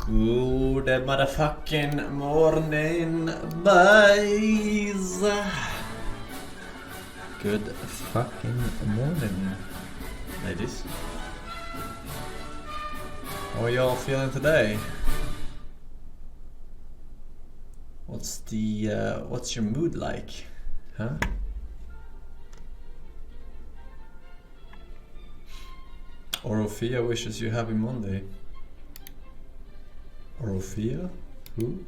Good motherfucking morning, boys. Good fucking morning, ladies. How are y'all feeling today? What's your mood like, huh? Orofia wishes you happy Monday. Orofia? Who?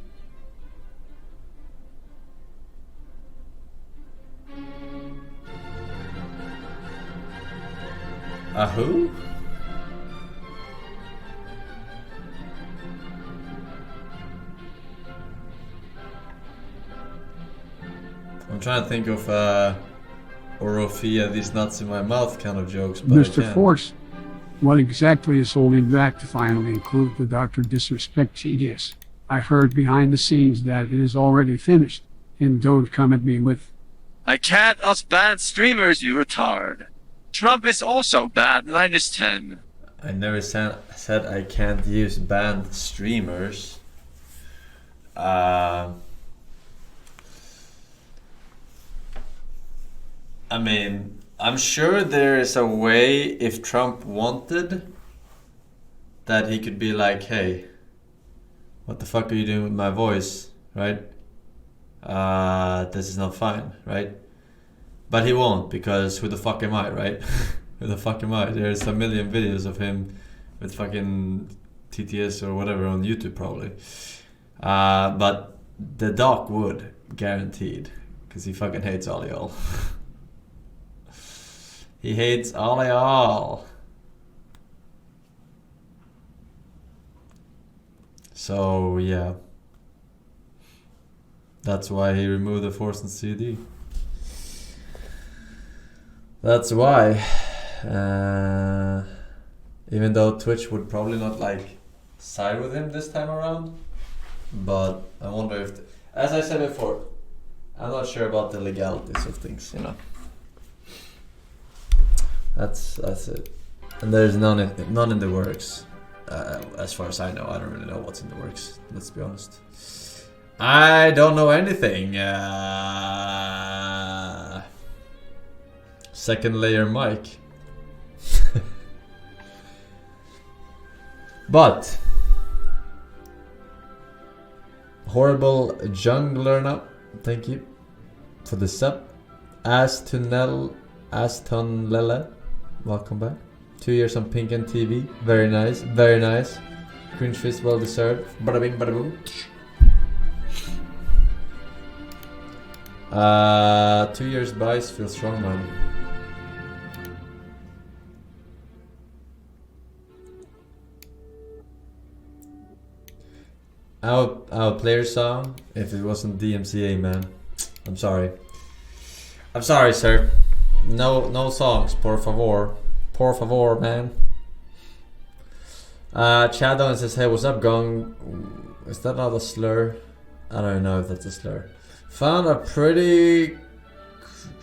Who? I'm trying to think of Orofia, these nuts in my mouth kind of jokes, but Mr. Force, what exactly is holding back to finally include the Dr. Disrespect GDS? I heard behind the scenes that it is already finished, and don't come at me with, I can't us ban streamers, you retard. Trump is also bad, -10. I never said I can't use banned streamers. I mean, I'm sure there is a way, if Trump wanted, that he could be like, hey, what the fuck are you doing with my voice, right? This is not fine, right? But he won't, because who the fuck am I, right? Who the fuck am I? There's a million videos of him with fucking TTS or whatever on YouTube probably. But the doc would, guaranteed, because he fucking hates all y'all. He hates all y'all. So yeah, that's why he removed the Forsen CD. That's why. Even though Twitch would probably not like side with him this time around, but I wonder if, as I said before, I'm not sure about the legalities of things, you know. That's it. And there's none in the works. As far as I know, I don't really know what's in the works. Let's be honest. I don't know anything. Second layer mic. But horrible jungler now. Thank you for the sub. Astonlele. Welcome back. 2 years on Pink and TV. Very nice. Very nice. Cringe fist, well deserved. Bada bing, bada boom. 2 years buys feel strong, man. Our player song, if it wasn't DMCA, man. I'm sorry. I'm sorry, sir. No songs, por favor. Por favor, man. Chad Owen says, hey, what's up, Gong? Is that not a slur? I don't know if that's a slur. Found a pretty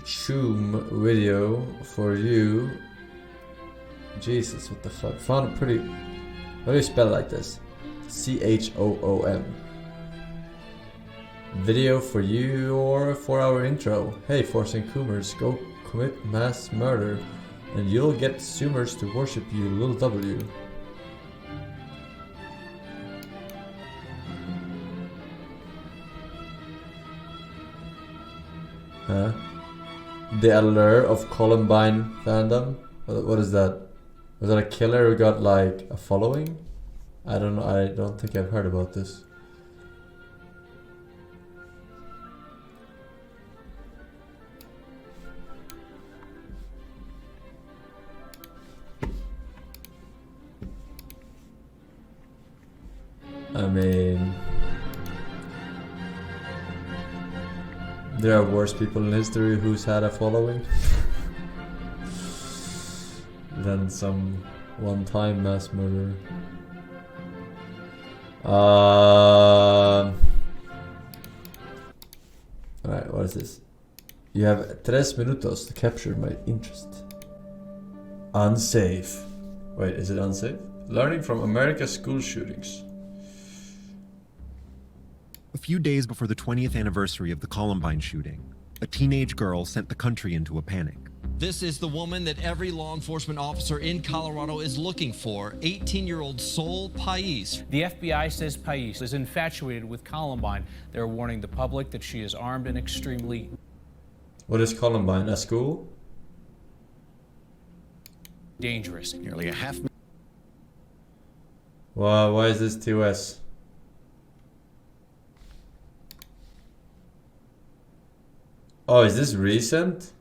choom video for you. Jesus, what the fuck? Found a pretty... What do you spell it like this? CHOOM. Video for you or for our intro. Hey, Forsen Coomers, go commit mass murder and you'll get Zoomers to worship you, little W. Huh? The Allure of Columbine Fandom? What is that? Was that a killer who got like a following? I don't know, I don't think I've heard about this. I mean, there are worse people in history who's had a following than some one-time mass murderer. Alright, what is this? You have 3 minutos to capture my interest. Unsafe. Wait, is it unsafe? Learning from America's school shootings. A few days before the 20th anniversary of the Columbine shooting, a teenage girl sent the country into a panic. This is the woman that every law enforcement officer in Colorado is looking for, 18-year-old Sol Pais. The FBI says Pais is infatuated with Columbine. They're warning the public that she is armed and extremely... What is Columbine? A school? dangerous. Nearly a half. Why is this TOS? Oh, is this recent?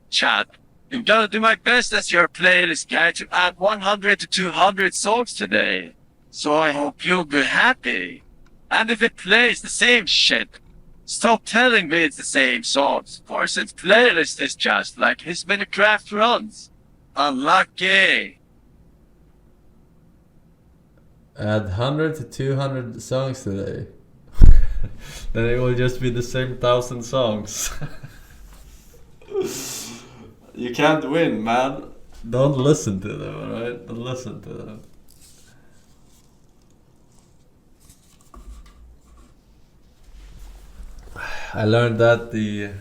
Chat, I'm gonna do my best as your playlist guy to add 100 to 200 songs today. So I hope you'll be happy. And if it plays the same shit, stop telling me it's the same songs. Forsen's playlist is just like his Minecraft runs. Unlucky. Add 100 to 200 songs today. Then it will just be the same 1,000 songs. You can't win, man. Don't listen to them, alright? Don't listen to them. I learned that the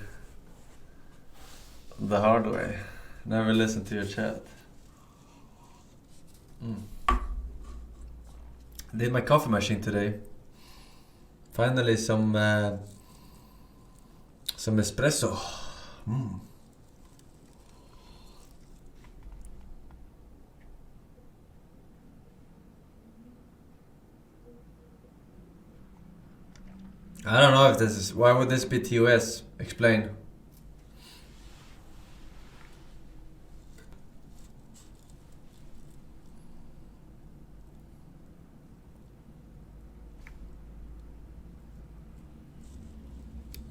hard way. Never listen to your chat. Did my coffee machine today. Finally some espresso. I don't know if this is... Why would this be TOS? Explain.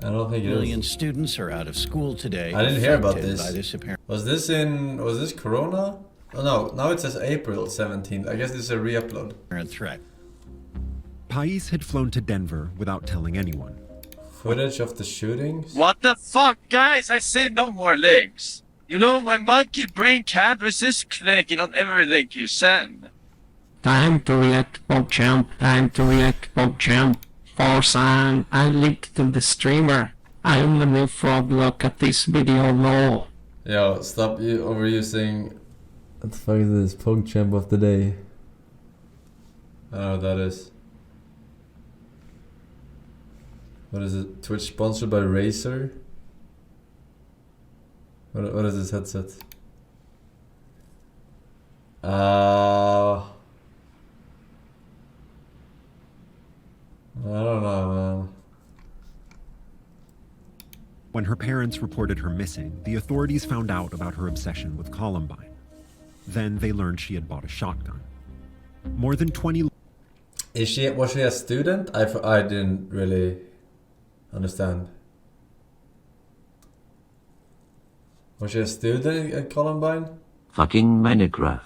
I don't think it is. Million students are out of school today. I didn't hear about affected this. by this apparent Was this Corona? Oh no, now it says April 17th. I guess this is a re-upload. threat. Pais had flown to Denver without telling anyone. Footage of the shootings? What the fuck, guys? I said no more links. You know, my monkey brain can't resist clicking on every link you send. Time to react, PogChamp. Time to react, PogChamp. Forsen, I linked to the streamer. I'm the new frog. Look at this video now. Yo, stop overusing... What the fuck is this? PogChamp of the day. I don't know what that is. What is it? Twitch sponsored by Razer? What is this headset? I don't know, man. When her parents reported her missing, the authorities found out about her obsession with Columbine. Then they learned she had bought a shotgun. More than 20... Was she a student? I didn't really understand. Was she a student at Columbine? Fucking Minecraft.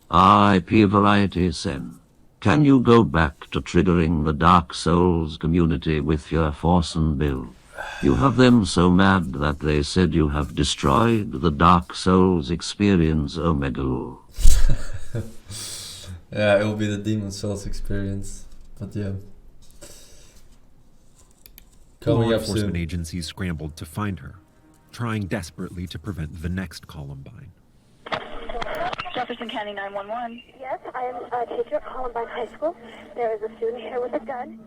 RIP Variety Sen. Can you go back to triggering the Dark Souls community with your Forsen build? You have them so mad that they said you have destroyed the Dark Souls experience, Omega. Yeah, it will be the Demon Souls experience. But yeah. Law Coming up enforcement soon. agencies scrambled to find her, trying desperately to prevent the next Columbine. Jefferson County 911. Yes, I am a teacher at Columbine High School. There is a student here with a gun.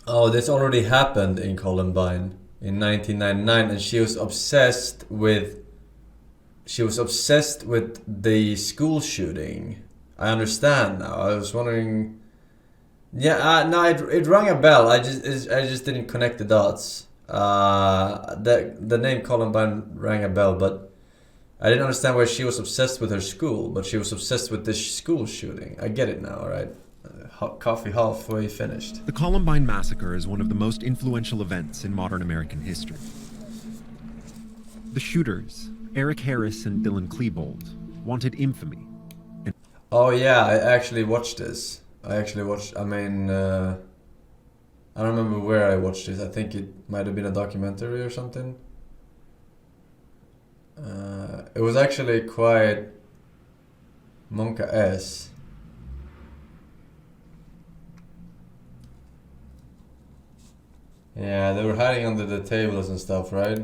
Oh, this already happened in Columbine in 1999, and she was obsessed with the school shooting. I understand now. I was wondering. Yeah, no, it rang a bell. I just didn't connect the dots. The name Columbine rang a bell, but I didn't understand why she was obsessed with her school, but she was obsessed with this school shooting. I get it now, alright? Coffee halfway finished. The Columbine Massacre is one of the most influential events in modern American history. The shooters, Eric Harris and Dylan Klebold, wanted infamy. Oh yeah, I actually watched this. I don't remember where I watched this. I think it might have been a documentary or something. It was actually quite monka-ass. Yeah, they were hiding under the tables and stuff, right?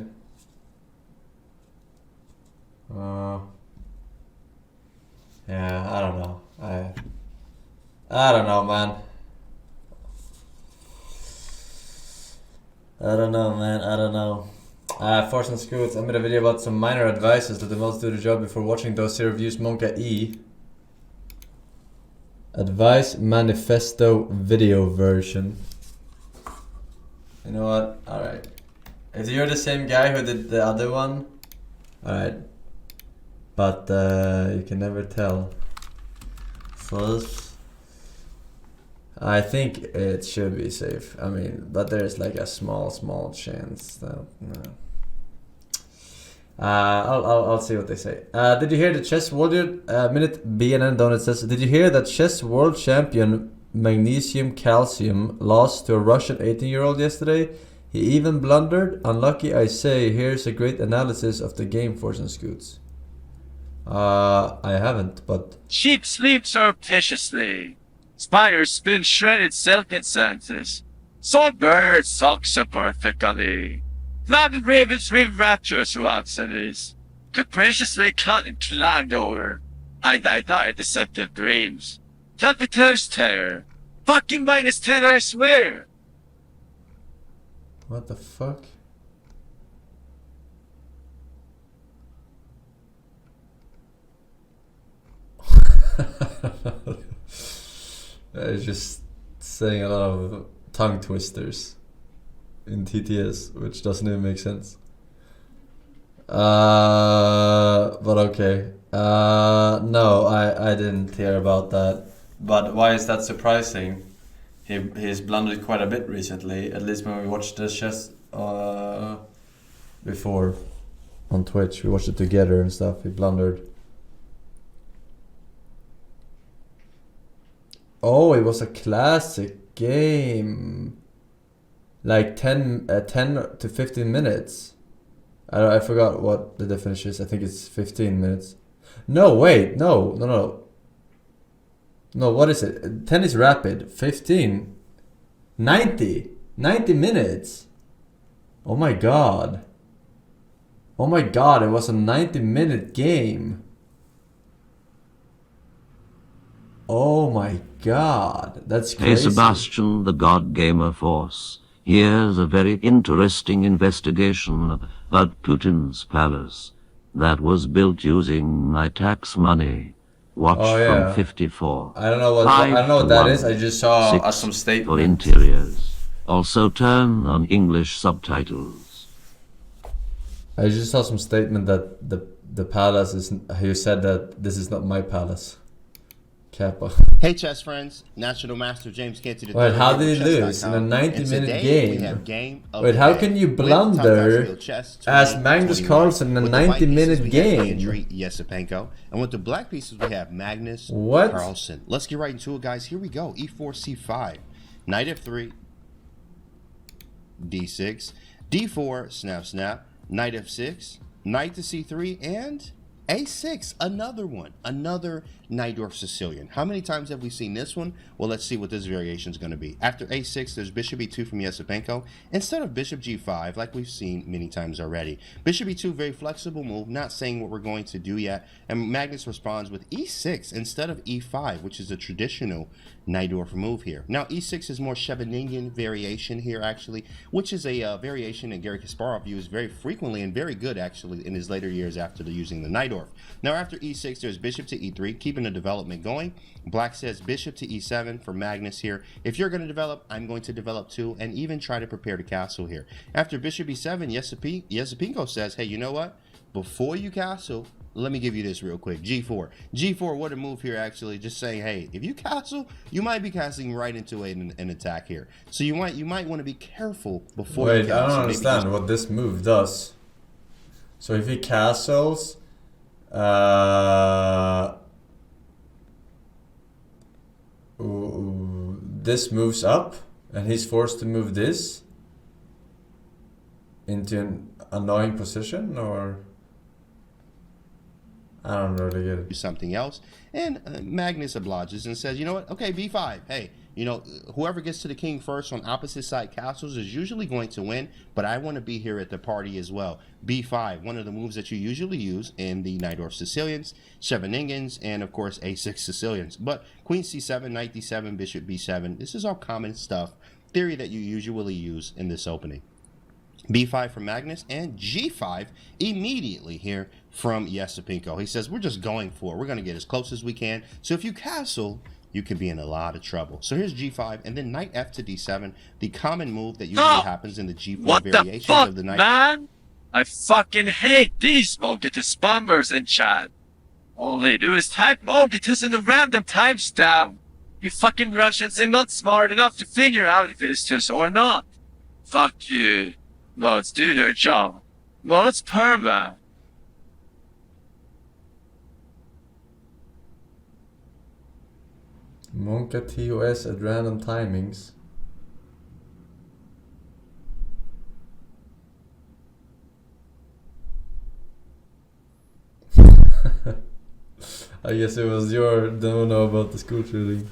Yeah, I don't know. I don't know, man. I don't know, man. I don't know. Forsen Scoots, I made a video about some minor advices that the most do the job before watching those here reviews. Monka E. Advice manifesto video version. You know what? Alright. If you're the same guy who did the other one, alright. But you can never tell. So I think it should be safe. I mean, but there's like a small chance that I'll see what they say. Did you hear the chess world minute BNN Donut says, did you hear that chess world champion Magnesium Calcium lost to a Russian 18-year-old yesterday? He even blundered. Unlucky, I say. Here's a great analysis of the game, Forsen Scoots. I haven't, but Sheep sleep surreptitiously. Spiders spin shredded silk incenses. Songbirds suck so perfectly. Flattened ravens dream rapturous rhapsodies. Capriciously cut and climbed over. I die deceptive dreams. Calculator's terror. Fucking -10, I swear. what the fuck? It's just saying a lot of tongue twisters in TTS, which doesn't even make sense. But okay. No, I didn't hear about that. But why is that surprising? He's blundered quite a bit recently, at least when we watched the chess before on Twitch. We watched it together and stuff. He blundered. Oh, it was a classic game. Like 10 to 15 minutes. I forgot what the definition is. I think it's 15 minutes. No, wait. No, what is it? 10 is rapid. 15. 90 minutes. Oh my god. Oh my god, it was a 90-minute game. Oh my god, that's crazy. Hey Sebastian, the God Gamer Force. Here's a very interesting investigation about Putin's palace that was built using my tax money. Watch from 54. I don't know what that is. I just saw some statement for interiors. Also turn on English subtitles. I just saw some statement that the palace is. You said that this is not my palace. Kappa. Hey chess friends, National Master James Canty. Wait, how did he lose in a 90-minute game? Wait, how can you blunder as Magnus Carlsen in a 90-minute game? Yesepenko. And with the black pieces we have Magnus Carlsen. Let's get right into it, guys. Here we go. E4, C5, Knight F3, D6, D4, snap, Knight F6, Knight to C3, and A6, another one, another Najdorf Sicilian. How many times have we seen this one? Well, let's see what this variation is going to be. After A6, there's Bishop E2 from Yesepenko instead of Bishop G5, like we've seen many times already. Bishop E2, very flexible move, not saying what we're going to do yet. And Magnus responds with E6 instead of E5, which is a traditional Najdorf move here. Now, E6 is more Scheveningen variation here, actually, which is a variation that Garry Kasparov used very frequently and very good, actually, in his later years after using the Najdorf. Now, after E6, there's Bishop to E3, keeping the development going. Black says Bishop to E7 for Magnus here. If you're going to develop, I'm going to develop too, and even try to prepare to castle here. After Bishop E7, Yesepenko says, hey, you know what? Before you castle, let me give you this real quick. G4. G4, what a move here, actually. Just saying, hey, if you castle, you might be castling right into an attack here. So you might want to be careful before you castle. Wait, I don't understand what this move does. So if he castles, this moves up, and he's forced to move this into an annoying position, or I don't really get it. Do something else. And Magnus obliges and says, you know what? Okay, b5. Hey, you know, whoever gets to the king first on opposite side castles is usually going to win, but I want to be here at the party as well. b5, one of the moves that you usually use in the Najdorf Sicilians, Scheveningens, and of course a6 Sicilians. But queen c7, knight d7, bishop b7, this is all common stuff, theory that you usually use in this opening. b5 from Magnus, and g5 immediately here from Yesipinko. He says, we're just going for it. We're going to get as close as we can. So if you castle, you could be in a lot of trouble. So here's g5, and then knight f to d7, the common move that usually happens in the g4 variations of the knight. Man? I fucking hate these Mogitus bombers in chat. All they do is type Mogitus in the random timestamp. You fucking Russians are not smart enough to figure out if it's just or not. Fuck you. Let's do their job. Let's perma. Monka TOS at random timings. I guess it was your don't know about the school shooting.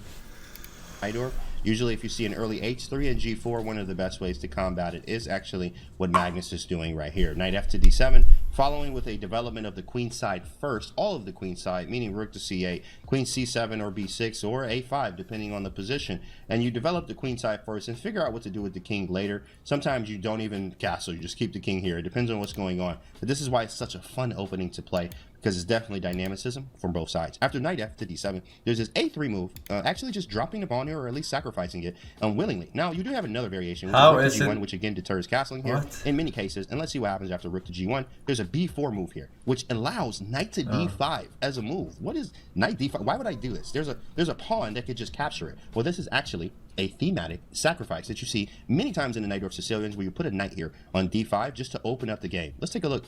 Usually if you see an early h3 and g4, one of the best ways to combat it is actually what Magnus is doing right here. Knight f to d7, following with a development of the queen side first, all of the queen side, meaning rook to c8, queen c7 or b6 or a5, depending on the position. And you develop the queen side first and figure out what to do with the king later. Sometimes you don't even castle, you just keep the king here. It depends on what's going on. But this is why it's such a fun opening to play, because it's definitely dynamicism from both sides. After knight f to d7, there's this a3 move, actually just dropping the pawn here, or at least sacrificing it unwillingly. Now, you do have another variation, which is rook to g1, which again deters castling here in many cases. And let's see what happens after rook to g1. There's a b4 move here, which allows knight to d5 as a move. What is knight d5? Why would I do this? There's a pawn that could just capture it. Well, this is actually a thematic sacrifice that you see many times in the Najdorf Sicilians, where you put a knight here on d5 just to open up the game. Let's take a look.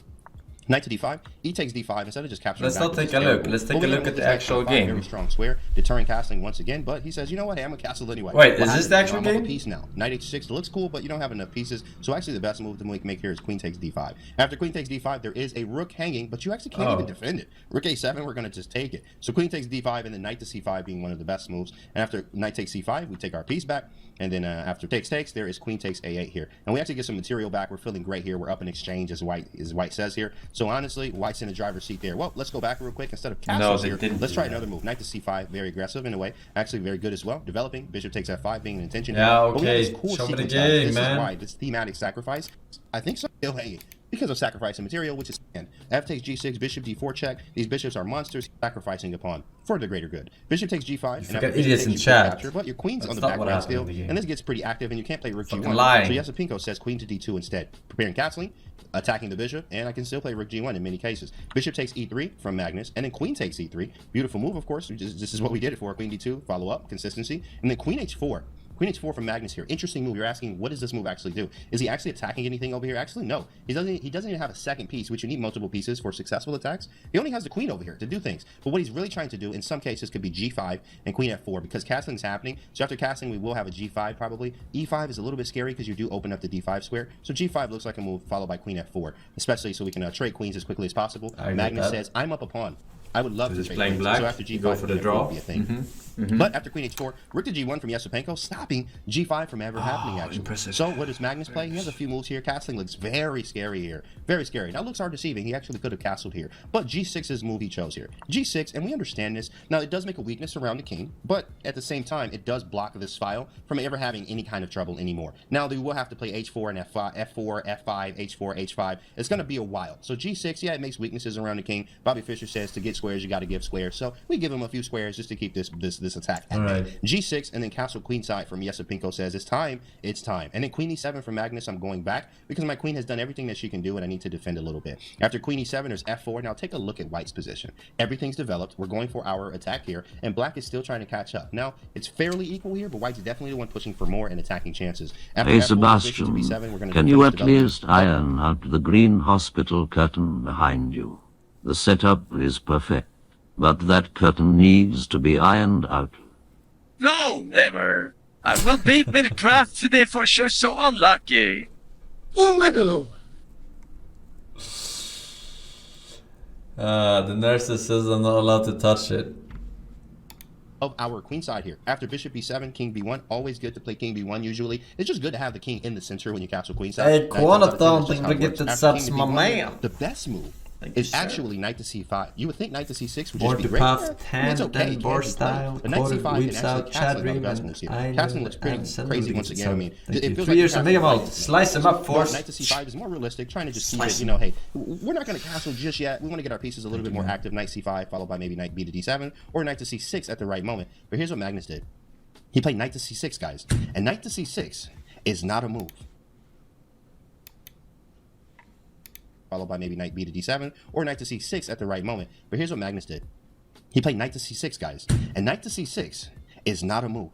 Knight to d5, e takes d5 instead of just capturing. Let's not take a look. Let's take a look at the actual game. Very strong square, deterring castling once again. But he says, you know what? Hey, I'm a castle anyway. Wait, is this the actual game? I'm a piece now. Knight h6 looks cool, but you don't have enough pieces. So actually, the best move to make here is queen takes d5. After queen takes d5, there is a rook hanging, but you actually can't even defend it. Rook a7, we're going to just take it. So queen takes d5, and then knight to c5 being one of the best moves. And after knight takes c5, we take our piece back. And then after takes, there is queen takes a8 here. And we actually get some material back. We're feeling great here. We're up in exchange, as White says here. So honestly, White's in the driver's seat there. Well, let's go back real quick. Instead of castles here, let's try another move. Knight to c5, very aggressive in a way. Actually very good as well. Developing. Bishop takes f5 being an intention here. Yeah, okay. Cool Show me the game, this man. Is why this thematic sacrifice, I think so, still hanging. Because of sacrificing material, which is f takes g6, bishop d4 check. These bishops are monsters sacrificing a pawn for the greater good. Bishop takes g5. You got idiots in chat. Capture, but your queen's on the background still, and this gets pretty active, and you can't play rook g1. Lying. So Yesipinko says queen to d2 instead, preparing castling, attacking the bishop, and I can still play rook g1 in many cases. Bishop takes e3 from Magnus, and then queen takes e3. Beautiful move, of course. This is what we did it for. Queen d2, follow up, consistency, and then queen h4. Queen h4 from Magnus here. Interesting move. You're asking, what does this move actually do? Is he actually attacking anything over here? Actually, no. He doesn't even have a second piece, which you need multiple pieces for successful attacks. He only has the queen over here to do things. But what he's really trying to do, in some cases, could be g5 and queen f4, because castling's happening. So after castling, we will have a g5 probably. e5 is a little bit scary because you do open up the d5 square. So g5 looks like a move followed by queen f4, especially so we can trade queens as quickly as possible. Magnus says, I'm up a pawn. I would love to trade queens. Black. So after g5, go for the draw. Be a thing. But after queen h4, rook to g1 from Yesipinko, stopping g5 from ever happening, actually. Impressive. So what does Magnus play? He has a few moves here. Castling looks very scary here. Very scary. Now, looks are deceiving. He actually could have castled here. But g6 is the move he chose here. g6, and we understand this. Now, it does make a weakness around the king, but at the same time, it does block this file from ever having any kind of trouble anymore. Now, they will have to play h4 and f5, f4, f5, h4, h5. It's going to be a while. So g6, yeah, it makes weaknesses around the king. Bobby Fischer says to get squares, you got to give squares. So we give him a few squares just to keep this attack at bay. G6, and then castle queenside from Yesipinko says, it's time. And then queen e7 from Magnus, I'm going back because my queen has done everything that she can do and I need to defend a little bit. After queen e7, there's f4. Now take a look at White's position. Everything's developed. We're going for our attack here, and Black is still trying to catch up. Now, it's fairly equal here, but White's definitely the one pushing for more and attacking chances. After Hey, f4, Sebastian, b7, can you at least iron out the green hospital curtain behind you? The setup is perfect, but that curtain needs to be ironed out. No, never. I will beat Minecraft today for sure, so unlucky. Oh my god. The nurses says I'm not allowed to touch it. Of our queen side here. After bishop b7, king b1, always good to play king b1 usually. It's just good to have the king in the center when you castle queen side. Hey, Quanathan, thank you for gifted subs, my man. The best move is actually knight to c5. You would think knight to c6 would More just be to great. path, It's okay, it board can be style, played. But knight c5 can weeps out, actually chat cast one of the best dream, moves here. I Casting looks pretty and crazy once again. I mean, Thank you. it feels 3 like years of casting Megavolt. like- Slice him up, Force. Knight to c5 is more realistic, trying to just keep it, you know, hey, we're not going to castle just yet. We want to get our pieces a little bit more active. Knight c5, followed by maybe knight b to d7, or knight to c6 at the right moment. But here's what Magnus did. He played knight to c6, guys. And knight to c6 is not a move. Followed by maybe knight b to d7, or knight to c6 at the right moment. But here's what Magnus did. He played knight to c6, guys. And knight to c6 is not a move.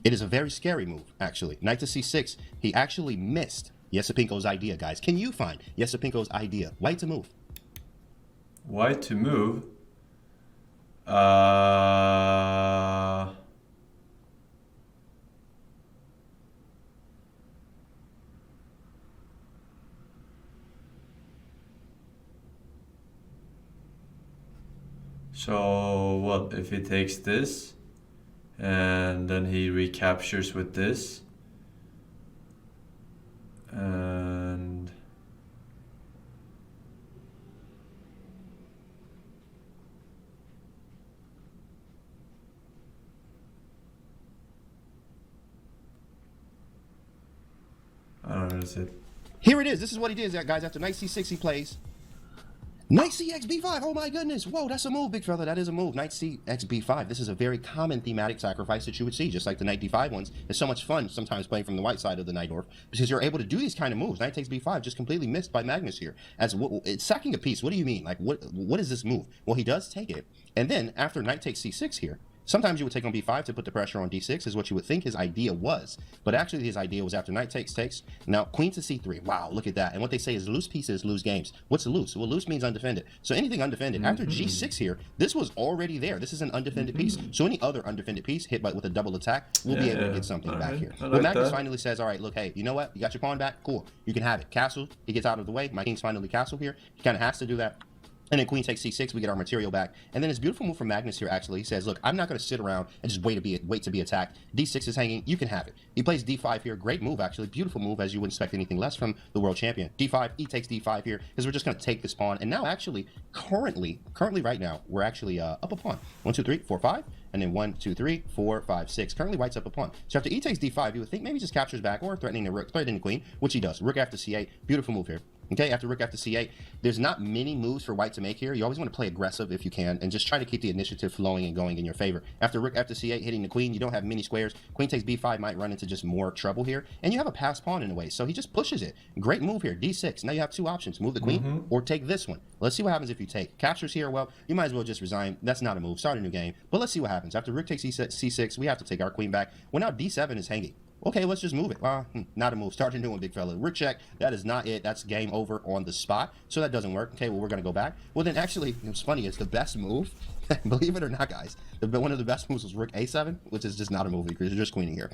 It is a very scary move, actually. Knight to c6, he actually missed Yesipinko's idea, guys. Can you find Yesipinko's idea? White to move. White to move? So what if he takes this and then he recaptures with this and I don't know, that's it. Here it is. This is what he did, guys. After knight c6, he plays knight cx b5. Oh my goodness. Whoa, that's a move, big fella. That is a move. Knight cx b5. This is a very common thematic sacrifice that you would see, just like the knight d5 ones. It's so much fun sometimes playing from the white side of the knight dwarf because you're able to do these kind of moves. Knight takes b5 just completely missed by Magnus here. It's sacking a piece. What do you mean? Like, what is this move? Well, he does take it. And then after knight takes c6 here, sometimes you would take on b5 to put the pressure on d6 is what you would think his idea was. But actually his idea was after knight takes. Now queen to c3. Wow, look at that. And what they say is loose pieces lose games. What's loose? Well, loose means undefended. So anything undefended. After g6 here, this was already there. This is an undefended piece. So any other undefended piece hit with a double attack, we'll be able to get something back here. Well, Magnus finally says, all right, look, hey, you know what? You got your pawn back? Cool. You can have it. Castle. He gets out of the way. My king's finally castled here. He kind of has to do that. And then queen takes c6, we get our material back. And then this beautiful move from Magnus here, actually. He says, look, I'm not going to sit around and just wait to be attacked. d6 is hanging. You can have it. He plays d5 here. Great move, actually. Beautiful move, as you wouldn't expect anything less from the world champion. d5, he takes d5 here, because we're just going to take this pawn. And now, actually, currently right now, we're actually up a pawn. 1, 2, 3, 4, 5. And then 1, 2, 3, 4, 5, 6. Currently white's up a pawn. So after e takes d5, you would think maybe just captures back or threatening the rook, threatening the queen, which he does. Rook after c8. Beautiful move here. Okay, after rook after c8, there's not many moves for white to make here. You always want to play aggressive if you can, and just try to keep the initiative flowing and going in your favor. After rook after c8, hitting the queen, you don't have many squares. Queen takes b5 might run into just more trouble here, and you have a passed pawn in a way, so he just pushes it. Great move here, d6. Now you have two options, move the queen or take this one. Let's see what happens if you take. Captures here, well, you might as well just resign. That's not a move, start a new game. But let's see what happens. After rook takes c6, we have to take our queen back. Well, now d7 is hanging. Okay, let's just move it. Not a move. Start a new one, big fella. Rook check. That is not it. That's game over on the spot. So that doesn't work. Okay, well, we're going to go back. Well, then actually, what's funny is the best move, believe it or not, guys, one of the best moves was rook a7, which is just not a move because you're just queening here.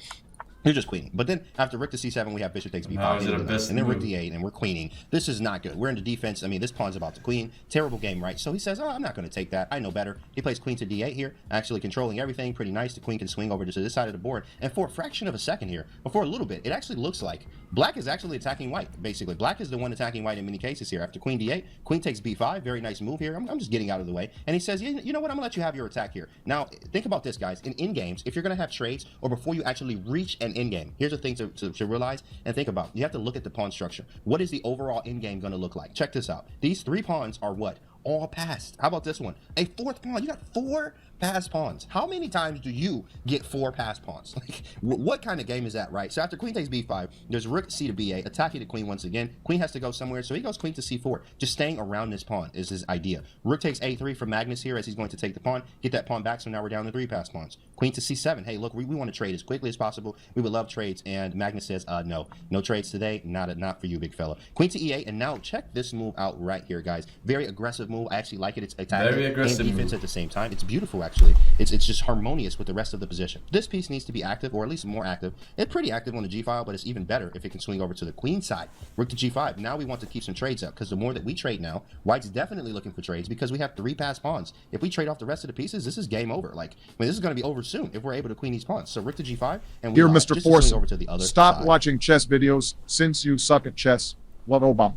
You're just queening. But then after rook to c7, we have bishop takes b5. And then rook d8, and we're queening. This is not good. We're into defense. I mean, this pawn's about to queen. Terrible game, right? So he says, oh, I'm not going to take that. I know better. He plays queen to d8 here, actually controlling everything. Pretty nice. The queen can swing over to this side of the board. And for a fraction of a second here, or for a little bit, it actually looks like black is actually attacking white, basically. Black is the one attacking white in many cases here. After queen d8, queen takes b5. Very nice move here. I'm just getting out of the way. And he says, you know what? I'm going to let you have your attack here. Now, think about this, guys. In games, if you're going to have trades, or before you actually reach an end game, here's the thing to realize and think about. You have to look at the pawn structure. What is the overall end game going to look like? Check this out. These three pawns are what? All passed. How about this one? A fourth pawn. You got 4 passed pawns. How many times do you get 4 passed pawns? Like, what kind of game is that, right? So after queen takes b5, there's rook c to b8, attacking the queen once again. Queen has to go somewhere, so he goes queen to c4. Just staying around this pawn is his idea. Rook takes a3 from Magnus here as he's going to take the pawn, get that pawn back, so now we're down to 3 passed pawns. Queen to c7. Hey, look, we want to trade as quickly as possible. We would love trades, and Magnus says, no trades today. Not for you, big fella. Queen to e8, and now check this move out right here, guys. Very aggressive move. I actually like it. It's attacking and defense at the same time. It's beautiful, actually. actually. It's just harmonious with the rest of the position. This piece needs to be active, or at least more active. It's pretty active on the G file, but it's even better if it can swing over to the queen side. Rook to G5. Now we want to keep some trades up, because the more that we trade now, white's definitely looking for trades, because we have 3 passed pawns. If we trade off the rest of the pieces, this is game over. Like, I mean, this is going to be over soon if we're able to queen these pawns. So rook to G5, and we Dear Mr. just to swing over to Forsen, the other stop side. watching chess videos since you suck at chess. Love Obama.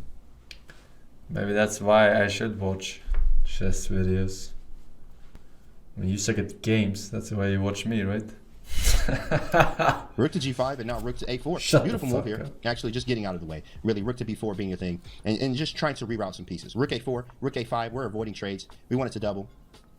Maybe that's why I should watch chess videos. I mean, you suck at games. That's the way you watch me, right? Rook to G5 and now rook to A4. Shut Beautiful the move fuck here. up. Actually, just getting out of the way. Really, rook to B4 being a thing, and just trying to reroute some pieces. Rook A4, rook A5. We're avoiding trades. We want it to double.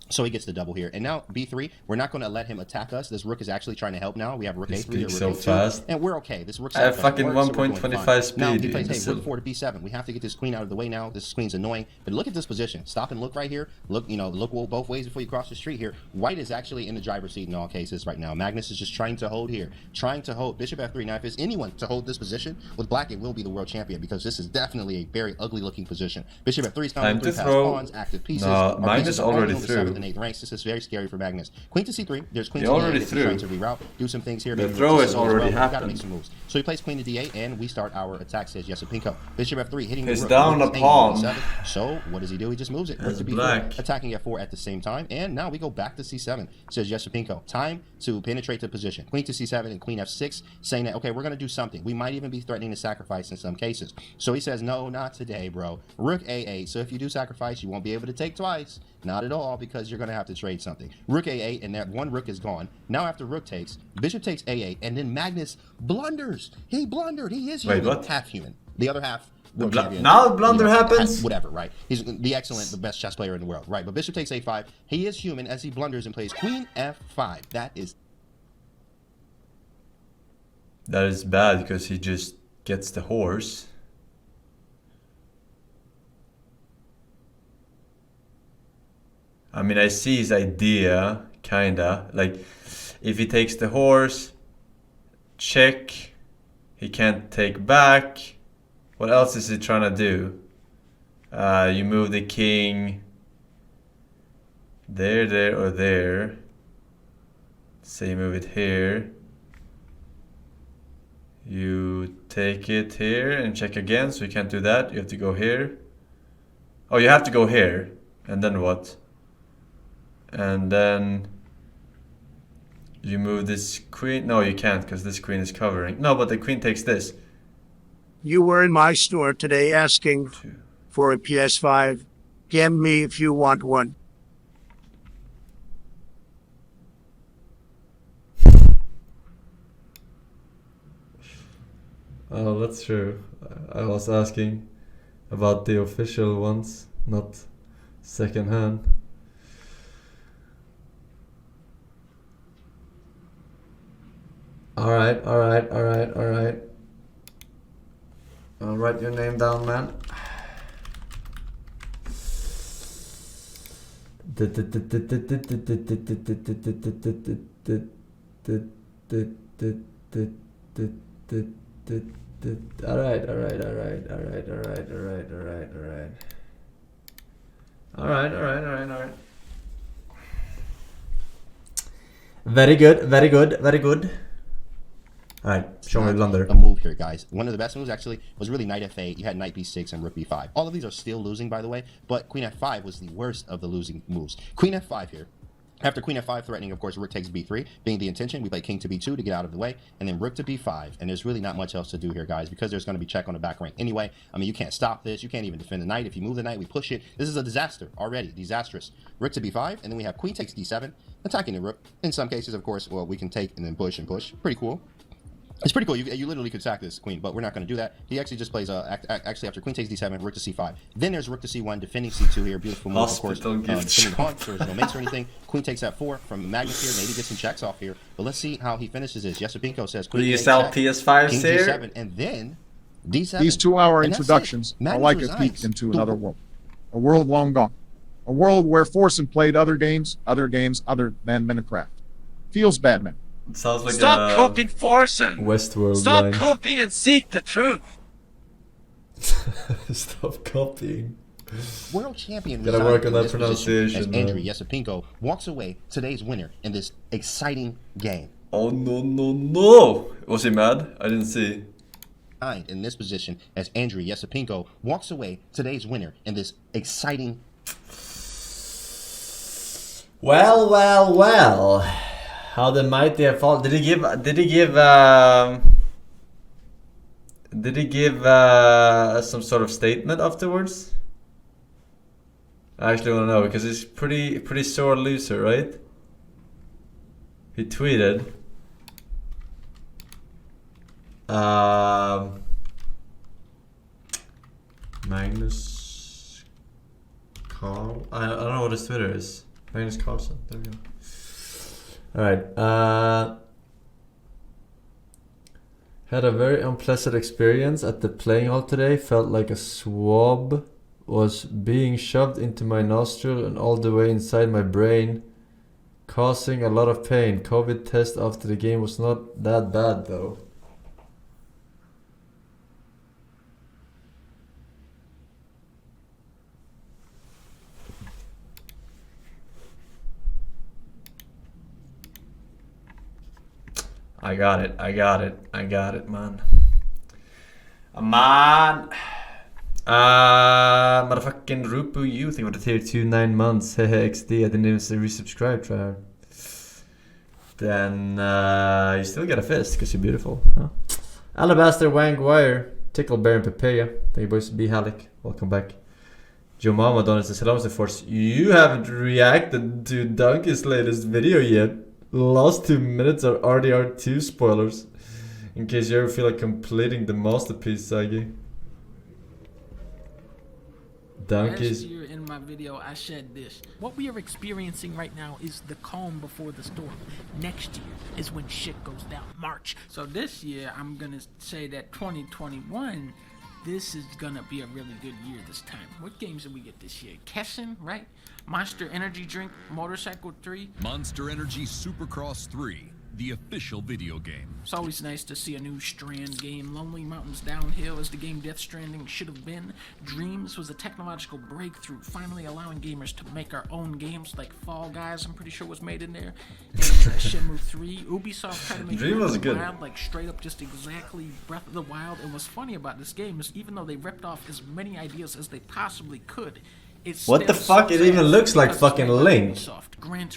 So he gets the double here. And now B3, we're not going to let him attack us. This rook is actually trying to help now. We have rook A3 or rook so A2. fast. And we're okay. This rook I have doesn't fucking work, so we're doing 1.25 fine. speed, Now he plays, hey, imbecile. rook 4 to B7. We have to get this queen out of the way now. This queen's annoying. But look at this position. Stop and look right here. Look, look both ways before you cross the street here. White is actually in the driver's seat in all cases right now. Magnus is just trying to hold here. Trying to hold. Bishop F3. Now, if there's anyone to hold this position, with black, it will be the world champion, because this is definitely a very ugly looking position. Bishop F3 is Time found to 3 passed throw. pawns, active pieces. No, Our Magnus pieces are already only on the threw. 7th and 8th ranks. This is very scary for Magnus. Queen to C3. There's queen He to already D8. threw. Trying to reroute, do some things here. The maybe throw rook has to C7 as already well. We've got to happened. make some moves. So he plays queen to D8, and we start our attack, says Yesipinko. Bishop F3 hitting He's the rook. down Rook a is pawn. A7. So what does he do? He just moves it. Rook That's to B4, black. attacking F4 at the same time. And now we go back to C7, says Yesipinko. Time to penetrate the position. Queen to C7 and queen F6, saying that, okay, we're going to do something. We might even be threatening to sacrifice in some cases. So he says, no, not today, bro. Rook A8. So if you do sacrifice, you won't be able to take twice. Not at all, because you're going to have to trade something. Rook A8, and that one rook is gone. Now after rook takes, bishop takes A8, and then Magnus blunders. He blundered. He is human. Wait, what? Half human. The other half... Now blunder happens? Whatever, right? He's the excellent, the best chess player in the world, right? But bishop takes A5. He is human as he blunders and plays queen F5. That is... That is bad, because he just gets the horse. I mean, I see his idea, kinda. Like, if he takes the horse, check, he can't take back. What else is he trying to do? You move the king there, or there. Say you move it here. You take it here and check again, so you can't do that. You have to go here. Oh, you have to go here. And then what? And then you move this queen. No, you can't, because this queen is covering. No, but the queen takes this. You were in my store today asking for a PS5. Get me if you want one. Oh, that's true. I was asking about the official ones, not second hand. Alright. I'll write your name down, man. Alright. Very good. Alright, show me blunder. A move here, guys. One of the best moves actually was really knight f8. You had knight b6 and rook b5. All of these are still losing, by the way, but queen f5 was the worst of the losing moves. Queen f5 here. After queen f5 threatening, of course, rook takes b3, being the intention. We play king to b2 to get out of the way, and then rook to b5. And there's really not much else to do here, guys, because there's going to be check on the back rank. Anyway, I mean, you can't stop this. You can't even defend the knight. If you move the knight, we push it. This is a disaster already. Disastrous. Rook to b5, and then we have queen takes d7, attacking the rook. In some cases, of course, well, we can take and then push and push. Pretty cool. It's pretty cool. You literally could sack this queen, but we're not going to do that. He actually just plays actually after queen takes d7, rook to c5. Then there's rook to c1, defending c2 here. Beautiful move, of course. Defending the pawn, so there's no mates or anything. Queen takes f4 from Magnus here. Maybe get some checks off here. But let's see how he finishes this. Yesipinko says queen Will you takes sell check, PS5s king here? d7, and then d7. These 2-hour And that's introductions it. are Magnus like a resigns. peek into another world. A world long gone. A world where Forsen played other games other than Minecraft. Feels bad, man. It sounds like Stop copying Forsen. Westworld Stop line. copying and seek the truth. Stop copying. World champion Gotta work on that as pronunciation, Andrew man. Yesapinko walks away today's winner in this exciting game. Oh no. Was he mad? I didn't see. In this position as Andrew Yesapinko walks away today's winner in this exciting. Well. How the mighty have fallen. Did he give some sort of statement afterwards? I actually want to know because he's pretty sore loser, right? He tweeted Magnus Carl. I don't know what his Twitter is. Magnus Carlson. There we go. Alright. Had a very unpleasant experience at the playing hall today. Felt like a swab was being shoved into my nostril and all the way inside my brain, causing a lot of pain. COVID test after the game was not that bad though. I got it, man. Motherfucking Rupu, you think about the tier 2 9 months. Hehe XD, I didn't even say resubscribe, try hard. Then you still get a fist because you're beautiful, huh? Alabaster Wang Wire, Tickle Bear and Papaya. Thank you boys, be Halleck, welcome back. Joe Mama Donut says hello to Force. You haven't reacted to Dunkey's latest video yet. Last 2 minutes are RDR2 spoilers. In case you ever feel like completing the masterpiece, Sagi. Dunkey's. Last year in my video, I said this. What we are experiencing right now is the calm before the storm. Next year is when shit goes down. March. So this year, I'm gonna say that 2021, this is gonna be a really good year this time. What games did we get this year? Kessin, right? Monster Energy Drink, Motorcycle 3. Monster Energy Supercross 3, the official video game. It's always nice to see a new Strand game. Lonely Mountains Downhill is the game Death Stranding should have been. Dreams was a technological breakthrough, finally allowing gamers to make our own games like Fall Guys, I'm pretty sure was made in there. And Shenmue 3. Ubisoft tried to make Dream was good. Wild, like straight up just exactly Breath of the Wild. And what's funny about this game is even though they ripped off as many ideas as they possibly could, what the fuck? It even looks like fucking Link.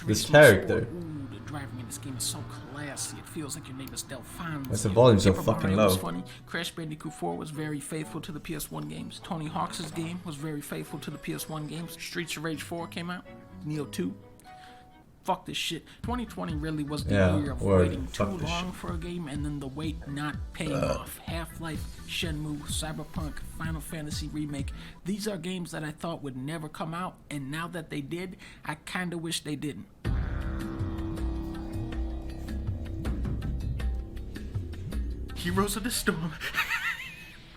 This character. Ooh, the driving in this game is so classy. It feels like your name is Delphine. Why's the volume so Super fucking Mario low? was funny. Crash Bandicoot 4 was very faithful to the PS1 games. Tony Hawk's game was very faithful to the PS1 games. Streets of Rage 4 came out. Neo 2. Fuck this shit. 2020 really was the year of waiting too long for a game and then the wait not paying off. Half-Life, Shenmue, Cyberpunk, Final Fantasy Remake. These are games that I thought would never come out, and now that they did, I kinda wish they didn't. Heroes of the Storm.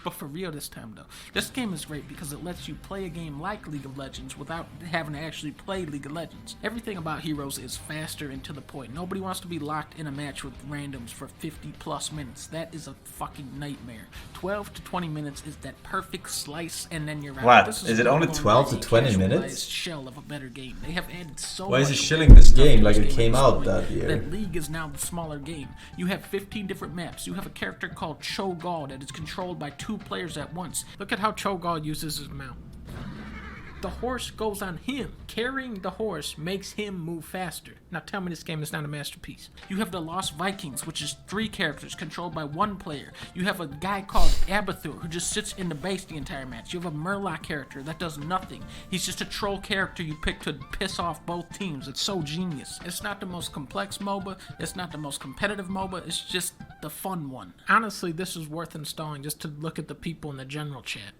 But for real this time though, this game is great because it lets you play a game like League of Legends without having to actually play League of Legends. Everything about Heroes is faster and to the point. Nobody wants to be locked in a match with randoms for 50 plus minutes. That is a fucking nightmare. 12 to 20 minutes is that perfect slice and then you're out. What? Is it only 12 to 20 minutes? Shell of a better game. They have added so Why is he much shilling this game like it came out that year? That League is now the smaller game. You have 15 different maps. You have a character called Cho'Gall that is controlled by 2 players at once. Look at how Cho'Gall uses his mount. The horse goes on him. Carrying the horse makes him move faster. Now tell me this game is not a masterpiece. You have the Lost Vikings, which is 3 characters controlled by 1 player. You have a guy called Abathur who just sits in the base the entire match. You have a Murloc character that does nothing. He's just a troll character you pick to piss off both teams. It's so genius. It's not the most complex MOBA. It's not the most competitive MOBA. It's just the fun one. Honestly, this is worth installing just to look at the people in the general chat.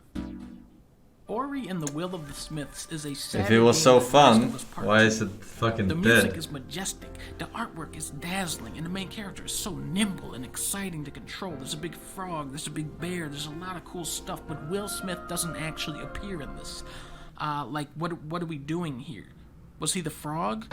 Ori and the Will of the Smiths is a sad If it was so game fun, Last of Us Part why 2. is it fucking The music dead? is majestic, the artwork is dazzling, and the main character is so nimble and exciting to control. There's a big frog, there's a big bear, there's a lot of cool stuff, but Will Smith doesn't actually appear in this. Like, what are we doing here? Was he the frog?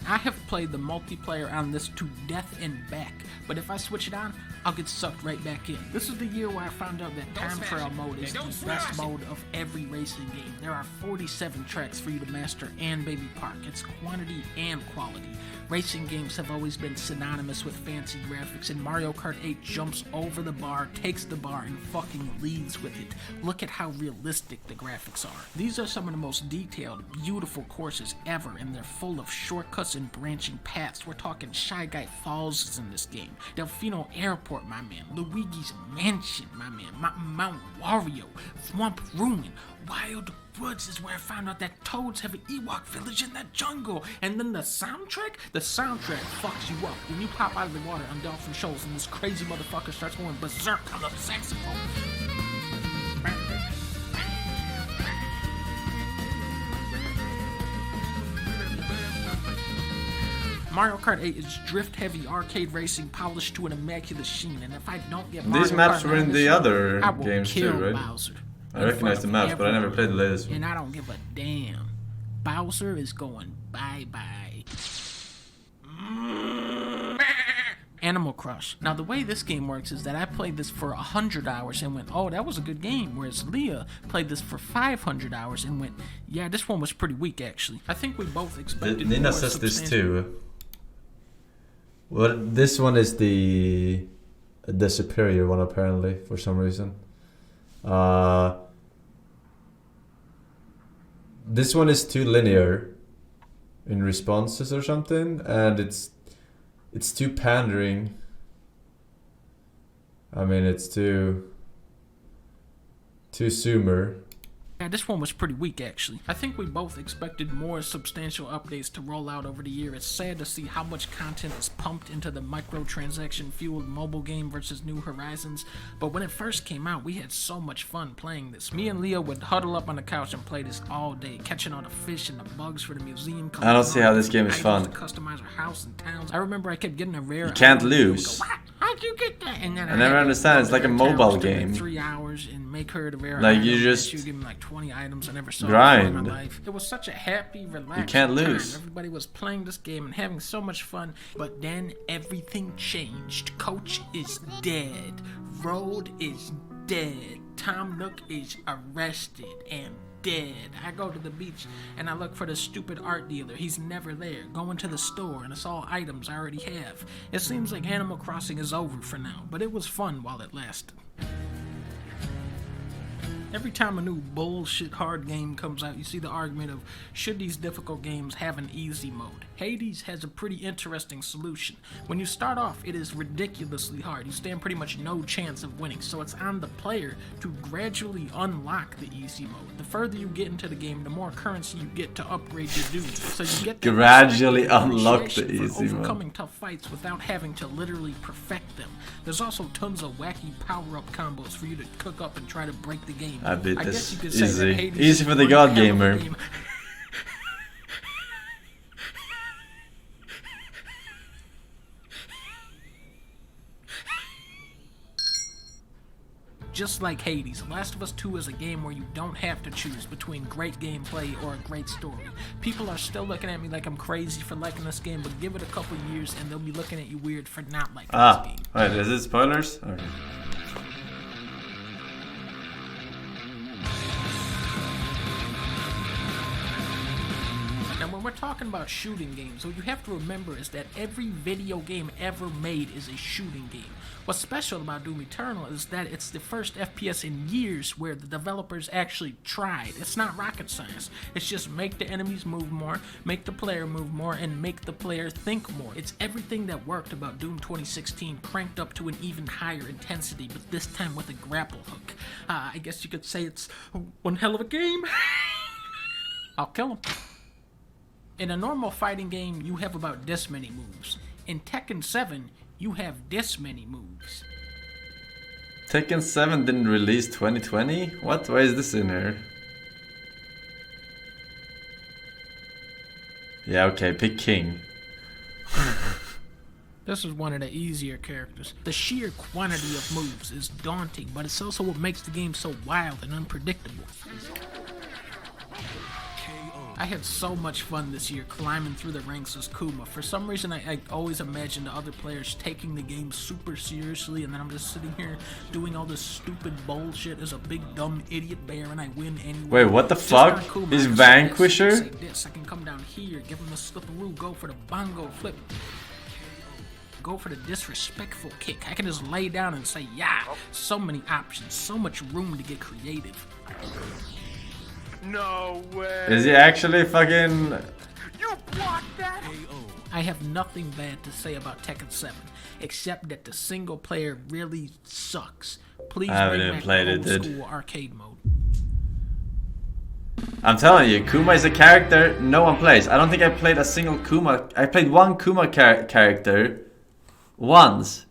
I have played the multiplayer on this to death and back, but if I switch it on, I'll get sucked right back in. This is the year where I found out that time trial mode is the best mode of every racing game. There are 47 tracks for you to master and baby park. It's quantity and quality. Racing games have always been synonymous with fancy graphics, and Mario Kart 8 jumps over the bar, takes the bar, and fucking leads with it. Look at how realistic the graphics are. These are some of the most detailed, beautiful courses ever, and they're full of shortcuts and branching paths. We're talking Shy Guy Falls is in this game, Delfino Airport, my man, Luigi's Mansion, my man, Mount Wario, Swamp Ruin, Wild Woods is where I found out that toads have an Ewok village in that jungle. And then the soundtrack fucks you up. When you pop out of the water on Dolphin Shoals and this crazy motherfucker starts going berserk on the saxophone. Mario Kart 8 is drift-heavy arcade racing polished to an immaculate sheen, and if I don't get Mario These maps Kart were in the other I will games kill too, right? Bowser. I recognize the maps, but I never played the latest one. And I don't give a damn. Bowser is going bye-bye. Animal Crush. Now, the way this game works is that I played this for 100 hours and went, oh, that was a good game, whereas Leah played this for 500 hours and went, yeah, this one was pretty weak, actually. I think we both expected Nina says this too. Well, this one is the superior one, apparently, for some reason. This one is too linear in responses or something, and it's too pandering. I mean, it's too zoomer. Yeah, this one was pretty weak, actually. I think we both expected more substantial updates to roll out over the year. It's sad to see how much content is pumped into the microtransaction-fueled mobile game versus New Horizons, but when it first came out, we had so much fun playing this. Me and Leo would huddle up on the couch and play this all day, catching all the fish and the bugs for the museum. I don't see how this game is fun. To customize our house and towns. I remember I kept getting a rare. You can't lose. How'd you get that? And then I never understand. It's like a mobile game. 3 hours and make her the rare. Like you just give me like 20 items I never saw grind. in my life. It was such a happy, relaxed You can't lose. time. Everybody was playing this game and having so much fun. But then everything changed. Coach is dead. Road is dead. Tom Nook is arrested and dead. I go to the beach and I look for the stupid art dealer. He's never there. Going to the store and it's all items I already have. It seems like Animal Crossing is over for now, but it was fun while it lasted. Every time a new bullshit hard game comes out, you see the argument of, should these difficult games have an easy mode? Hades has a pretty interesting solution. When you start off, it is ridiculously hard. You stand pretty much no chance of winning, so it's on the player to gradually unlock the easy mode. The further you get into the game, the more currency you get to upgrade your dude. So you get gradually unlock the easy mode. Overcoming tough fights without having to literally perfect them. There's also tons of wacky power-up combos for you to cook up and try to break the game. I beat this guess you could say easy. that Hades Easy for the god gamer. Just like Hades, Last of Us 2 is a game where you don't have to choose between great gameplay or a great story. People are still looking at me like I'm crazy for liking this game, but give it a couple years and they'll be looking at you weird for not liking this game. Wait, is it spoilers? Okay. Now, when we're talking about shooting games, what you have to remember is that every video game ever made is a shooting game. What's special about Doom Eternal is that it's the first FPS in years where the developers actually tried. It's not rocket science. It's just make the enemies move more, make the player move more, and make the player think more. It's everything that worked about Doom 2016 cranked up to an even higher intensity, but this time with a grapple hook. I guess you could say it's one hell of a game. I'll kill him. In a normal fighting game, you have about this many moves. In Tekken 7, you have this many moves. Tekken 7 didn't release 2020? What? Why is this in here? Yeah, okay, pick King. This is one of the easier characters. The sheer quantity of moves is daunting, but it's also what makes the game so wild and unpredictable. KO. I had so much fun this year climbing through the ranks as Kuma. For some reason, I always imagined the other players taking the game super seriously, and then I'm just sitting here doing all this stupid bullshit as a big dumb idiot bear, and I win anyway. Wait, what the fuck? He's Vanquisher? I can come down here, give him the slipperoo, go for the bongo flip. Go for the disrespectful kick. I can just lay down and say, yeah, so many options, so much room to get creative. No way. Is he actually fucking... You blocked that? I have nothing bad to say about Tekken 7, except that the single player really sucks. Please bring back the old school arcade mode. I'm telling you, Kuma is a character no one plays. I don't think I played a single Kuma. I played one Kuma character once.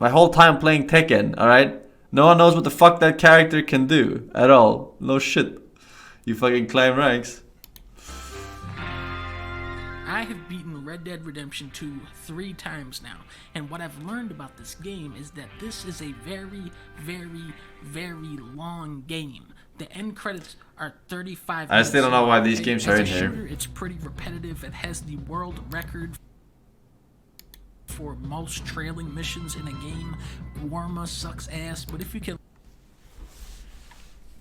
My whole time playing Tekken, alright? No one knows what the fuck that character can do at all. No shit. You fucking climb ranks. I have beaten Red Dead Redemption 2 3 times now, and what I've learned about this game is that this is a very, very, very long game. The end credits are 35 minutes. I still don't know why these games are in here. Shooter, it's pretty repetitive. It has the world record for most trailing missions in a game. Warma sucks ass, but if you can...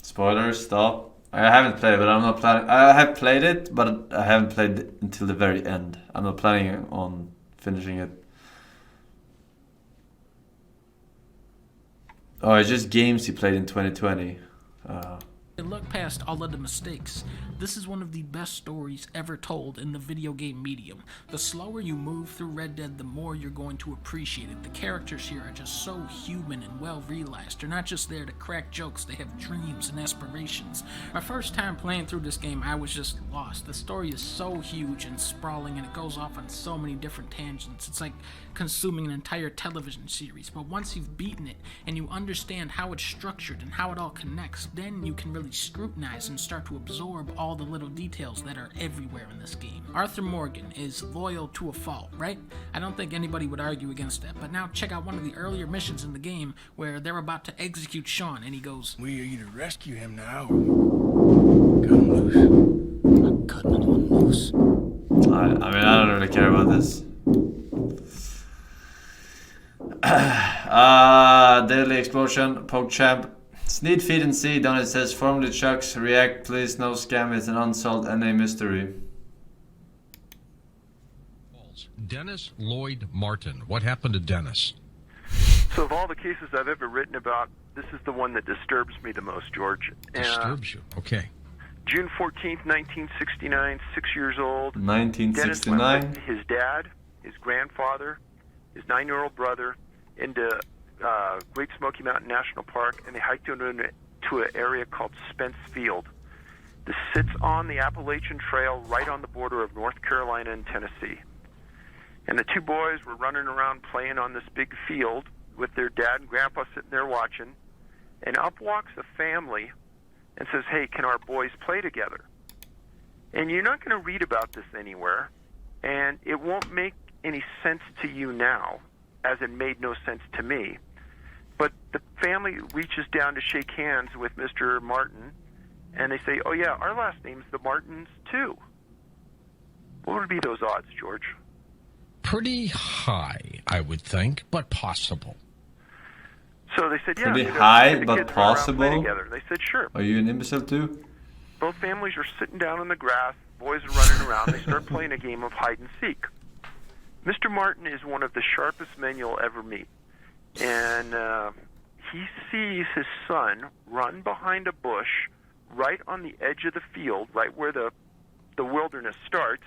Spoilers, stop. I haven't played it, but I'm not planning... I have played it, but I haven't played it until the very end. I'm not planning on finishing it. Oh, it's just games you played in 2020. Look past all of the mistakes. This is one of the best stories ever told in the video game medium. The slower you move through Red Dead, the more you're going to appreciate it. The characters here are just so human and well realized. They're not just there to crack jokes, they have dreams and aspirations. My first time playing through this game, I was just lost. The story is so huge and sprawling, and it goes off on so many different tangents. It's like consuming an entire television series. But once you've beaten it and you understand how it's structured and how it all connects, then you can really scrutinize and start to absorb all the little details that are everywhere in this game. Arthur Morgan is loyal to a fault, right? I don't think anybody would argue against that. But now check out one of the earlier missions in the game where they're about to execute Sean, and he goes, "We are you to rescue him now. Cut him loose." I'm not cutting anyone loose. I mean, I don't really care about this. Deadly Explosion, PogChamp. Sneed Feed and See, Donut says, formerly Chucks, react please, no scam, it's an unsolved NA mystery. Dennis Lloyd Martin. What happened to Dennis? So of all the cases I've ever written about, this is the one that disturbs me the most, George. Disturbs you? Okay. June 14th, 1969, 6 years old. 1969? Dennis went with his dad, his grandfather, his 9-year-old brother, into Great Smoky Mountain National Park, and they hiked into an area called Spence Field. This sits on the Appalachian Trail right on the border of North Carolina and Tennessee. And the two boys were running around playing on this big field with their dad and grandpa sitting there watching, and up walks a family and says, "Hey, can our boys play together?" And you're not going to read about this anywhere, and it won't make any sense to you now, as it made no sense to me. But the family reaches down to shake hands with Mr. Martin, and they say, "Oh yeah, our last name's the Martins too." What would be those odds, George? Pretty high, I would think, but possible. So they said, "Yeah." Pretty high, but possible? Together. They said, "Sure." Are you an imbecile too? Both families are sitting down in the grass, boys are running around, they start playing a game of hide and seek. Mr. Martin is one of the sharpest men you'll ever meet. And he sees his son run behind a bush right on the edge of the field, right where the wilderness starts,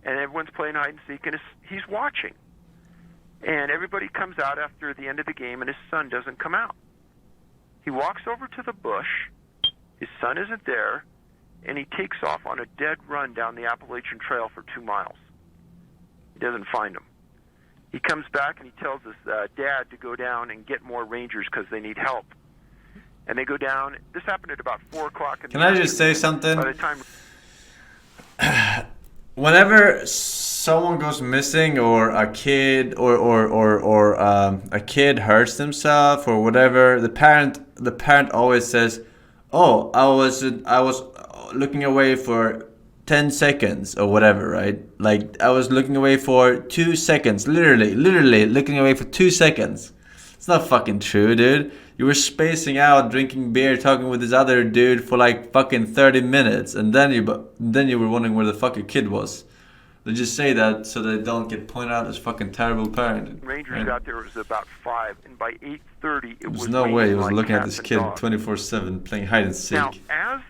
and everyone's playing hide and seek, and he's watching. And everybody comes out after the end of the game, and his son doesn't come out. He walks over to the bush, his son isn't there, and he takes off on a dead run down the Appalachian Trail for 2 miles. He doesn't find him. He comes back and he tells his dad to go down and get more rangers because they need help. And they go down. This happened at about 4 o'clock in the Can I just say something? By the time... Whenever someone goes missing, or a kid or a kid hurts themselves or whatever, the parent always says, "Oh, I was looking away for 10 seconds or whatever, right? Like, I was looking away for 2 seconds. Literally looking away for 2 seconds. It's not fucking true, dude. You were spacing out, drinking beer, talking with this other dude for like fucking 30 minutes. And then you were wondering where the fuck your kid was. They just say that so they don't get pointed out as fucking terrible parent. Rangers got there, it was about 5, and by 8:30 it was There's no way he was like looking at cats this and kid dogs. 24/7 playing hide and seek. Now, as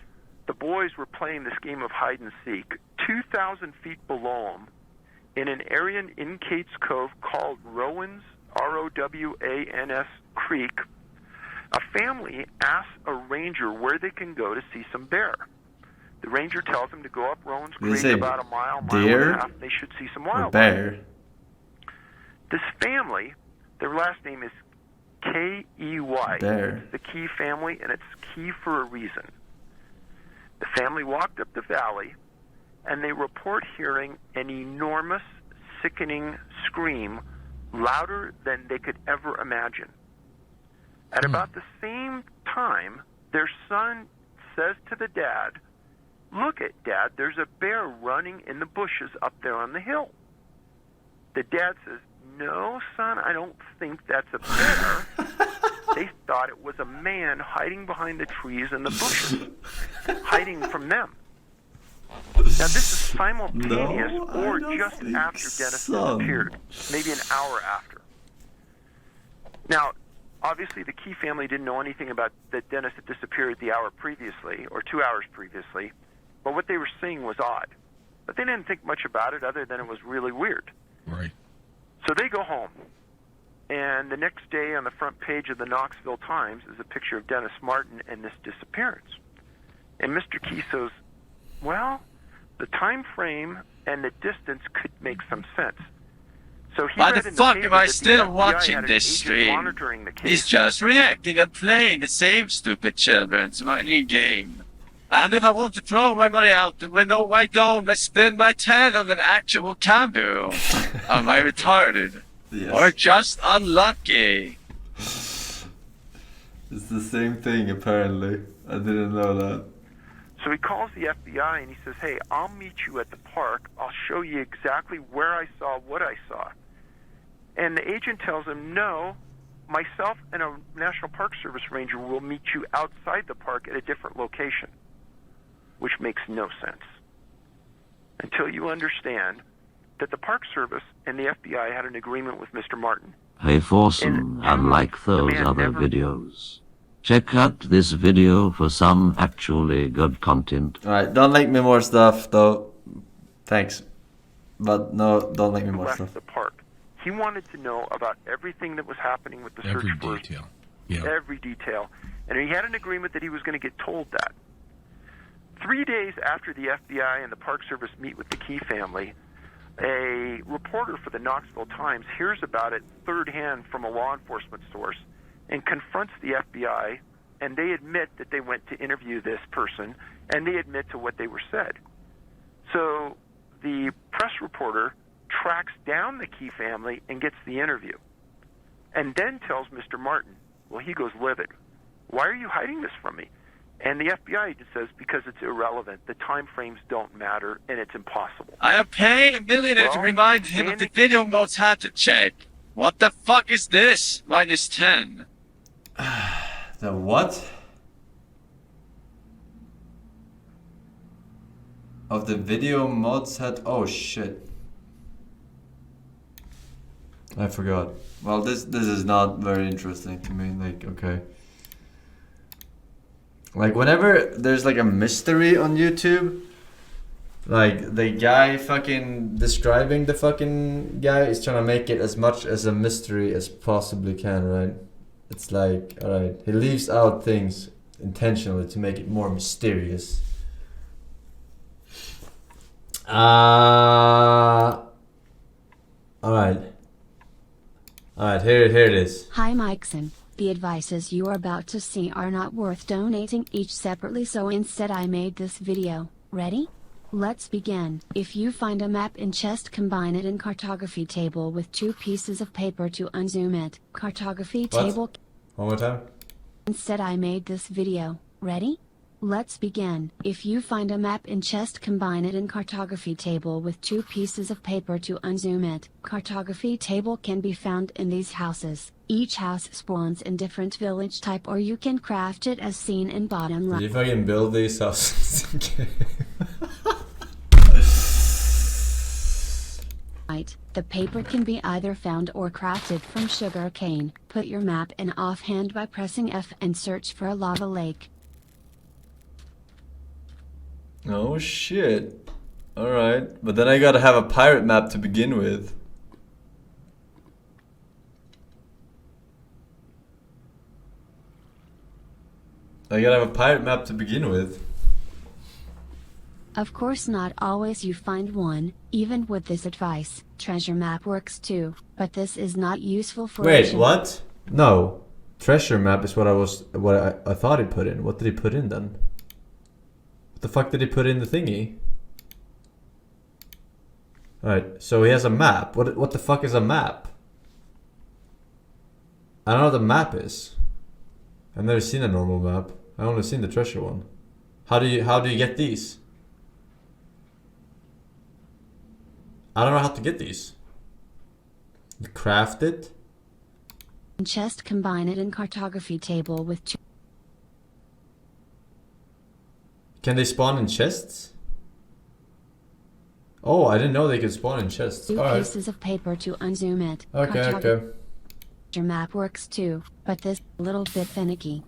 the boys were playing this game of hide and seek, 2,000 feet below them, in an area in Kate's Cove called Rowans, R-O-W-A-N-S Creek, a family asks a ranger where they can go to see some bear. The ranger tells them to go up Rowans Did they Creek say about a mile and deer a half, and they should see some or wildlife. bear? This family, their last name is K-E-Y. Bear. It's the Key family, and it's Key for a reason. The family walked up the valley, and they report hearing an enormous, sickening scream, louder than they could ever imagine. At about the same time, their son says to the dad, "Look at Dad, there's a bear running in the bushes up there on the hill." The dad says, "No, son, I don't think that's a bear." They thought it was a man hiding behind the trees and the bushes, hiding from them. Now, this is simultaneous or just after Dennis disappeared, maybe an hour after. Now, obviously, the Key family didn't know anything about that Dennis had disappeared the hour previously, or 2 hours previously, but what they were seeing was odd. But they didn't think much about it other than it was really weird. Right. So they go home. And the next day on the front page of the Knoxville Times is a picture of Dennis Martin and this disappearance. And Mr. Key says, well, the time frame and the distance could make some sense. So he Why read the in fuck paper am I that the still FBI watching had an this agent stream? monitoring the case. He's just reacting and playing the same stupid children to my new game. And if I want to throw my money out the window, why don't I spend my 10 on an actual cambio? Am I retarded? Yes. Or just unlucky? It's the same thing, apparently. I didn't know that. So he calls the FBI and he says, hey, I'll meet you at the park. I'll show you exactly where I saw what I saw. And the agent tells him, no, myself and a National Park Service ranger will meet you outside the park at a different location, which makes no sense until you understand that the Park Service and the FBI had an agreement with Mr. Martin. Hey Forsen, unlike those other videos. Check out this video for some actually good content. Alright, don't link me more stuff though. Thanks. But no, don't link me more stuff. The park. He wanted to know about everything that was happening with the search Every for detail. Yeah. every detail. And he had an agreement that he was going to get told that. 3 days after the FBI and the Park Service meet with the Key family, a reporter for the Knoxville Times hears about it third hand from a law enforcement source and confronts the FBI, and they admit that they went to interview this person, and they admit to what they were said. So the press reporter tracks down the Key family and gets the interview, and then tells Mr. Martin, well, he goes livid. Why are you hiding this from me? And the FBI agent says, because it's irrelevant. The time frames don't matter, and it's impossible. I am paying a millionaire to remind him of the video modes had to check. What the fuck is this? Minus 10. The what? Of the video mod set? Oh shit. I forgot. Well, this is not very interesting to me. Like, okay. Like, whenever there's like a mystery on YouTube, like the guy fucking describing the fucking guy is trying to make it as much as a mystery as possibly can, right? It's like, alright, he leaves out things intentionally to make it more mysterious. Alright. Alright, here it is. Hi Mikeson, the advices you are about to see are not worth donating each separately, so instead I made this video. Ready? Let's begin. If you find a map in chest, combine it in cartography table with 2 pieces of paper to unzoom it. Cartography What? table. One more time. Instead I made this video. Ready? Let's begin. If you find a map in chest, combine it in cartography table with 2 pieces of paper to unzoom it. Cartography table can be found in these houses. Each house spawns in different village type, or you can craft it as seen in bottom right. Did you fucking build these houses? The paper can be either found or crafted from sugar cane. Put your map in offhand by pressing F and search for a lava lake. Oh shit. Alright, but then I gotta have a pirate map to begin with. I gotta have a pirate map to begin with. Of course, not always you find one. Even with this advice, treasure map works too, but this is not useful for Wait, what? No. Treasure map is what I thought he put in. What did he put in then? What the fuck did he put in the thingy? Alright, so he has a map. What the fuck is a map? I don't know what the map is. I've never seen a normal map. I've only seen the treasure one. How do you get these? I don't know how to get these. Craft it. Chest, combine it in cartography table with 2. Can they spawn in chests? Oh, I didn't know they could spawn in chests. 2 Alright. pieces of paper to unzoom it. Okay, okay. Your map works too, but this a little bit finicky.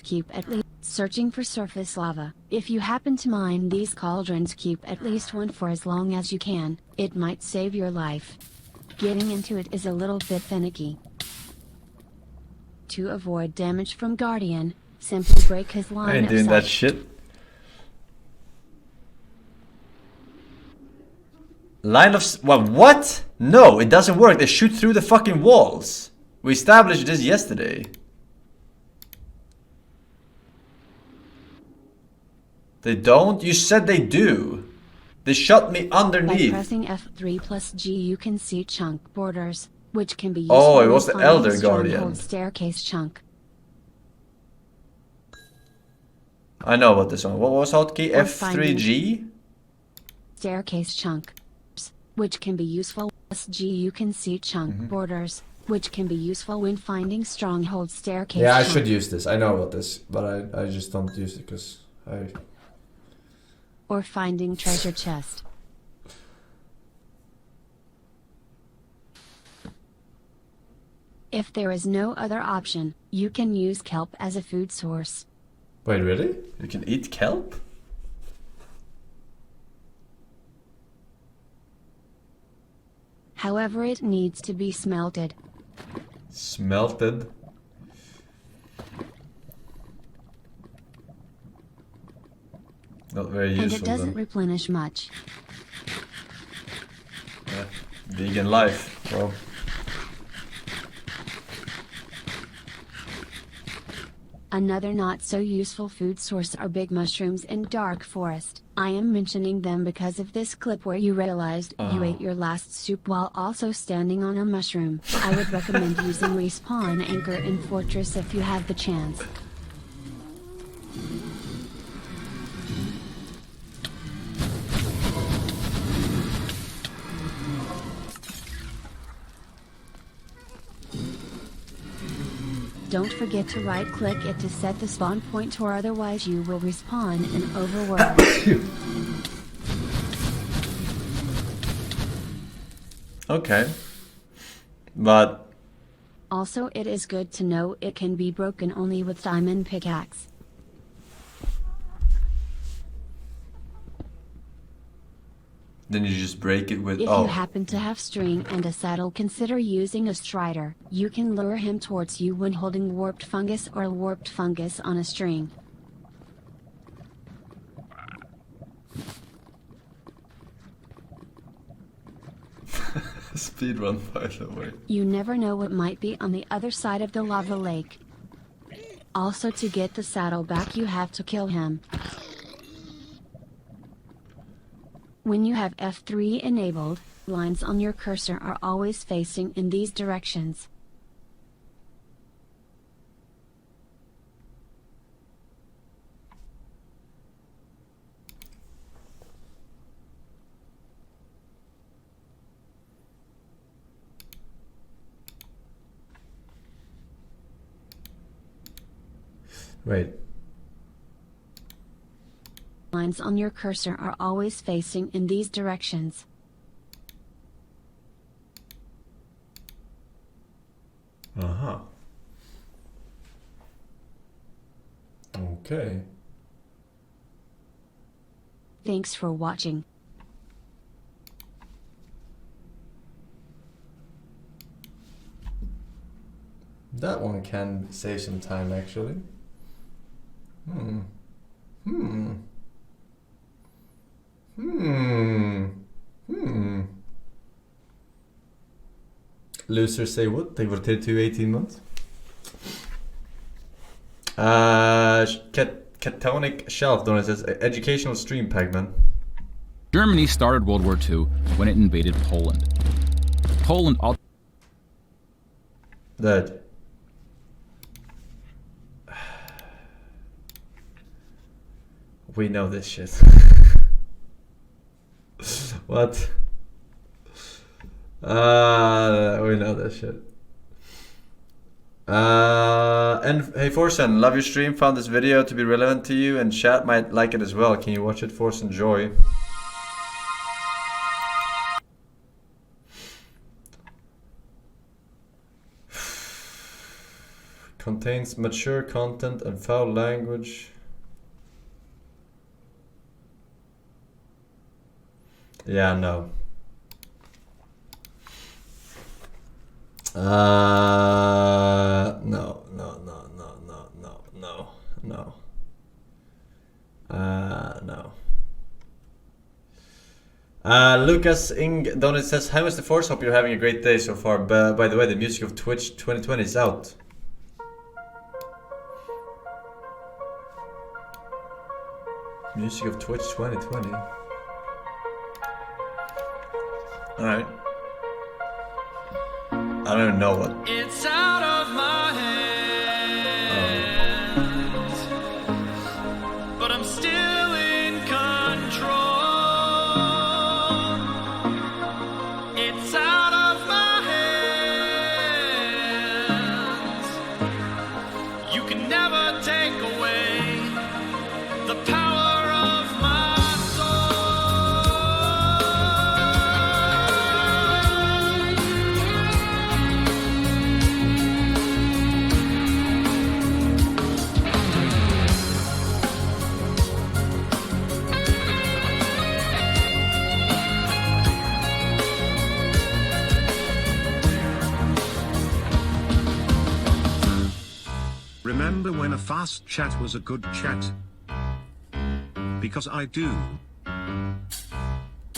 Keep at least searching for surface lava. If you happen to mine these cauldrons, keep at least one for as long as you can. It might save your life. Getting into it is a little bit finicky. To avoid damage from Guardian, simply break his line I ain't of doing sight. that shit. Line of what? No, it doesn't work. They shoot through the fucking walls. We established this yesterday. They don't? You said they do. They shot me By underneath. pressing F3 plus G you can see chunk borders, which can be used Oh, it for was the finding Elder stronghold Guardian. staircase chunk. I know about this one. What was hotkey? Or finding F3G? staircase chunk, which can be useful. G you can see chunk borders, which can be useful when finding stronghold staircase. Yeah, I chunk. should use this. I know about this, but I just don't use it because I... Or finding treasure chest. If there is no other option, you can use kelp as a food source. Wait, really? You can eat kelp? However, it needs to be smelted. Smelted? Not very And useful it doesn't then. replenish much. Yeah. Vegan life, bro. Another not so useful food source are big mushrooms in dark forest. I am mentioning them because of this clip where you realized you ate your last soup while also standing on a mushroom. I would recommend using respawn anchor in Fortress if you have the chance. Don't forget to right-click it to set the spawn point, or otherwise you will respawn and overwork. Okay. But Also, it is good to know it can be broken only with diamond pickaxe. then you just break it with If you happen to have string and a saddle, consider using a strider. You can lure him towards you when holding warped fungus or warped fungus on a string. speedrun, by the way. You never know what might be on the other side of the lava lake. Also, to get the saddle back you have to kill him. When you have F3 enabled, lines on your cursor are always facing in these directions. Wait. Lines on your cursor are always facing in these directions. Uh-huh. Okay. Thanks for watching. That one can save some time, actually. Losers say what? They were 18 months? Catonic Shelf donor says educational stream, Pegman. Germany started World War II when it invaded Poland. Poland Dead. We know this shit. What? We know this shit. And hey Forsen, love your stream, found this video to be relevant to you and chat might like it as well. Can you watch it? Forsen Joy. Contains mature content and foul language. Yeah, no. No. Lucas Ing Donut says, hi Mr. Force, hope you're having a great day so far. By the way, the music of Twitch 2020 is out. Music of Twitch 2020. Alright. I don't even know what. It's out of my hands, but I'm still in control. It's out of my hands. You can never take away the power of my Remember when a fast chat was a good chat? Because I do.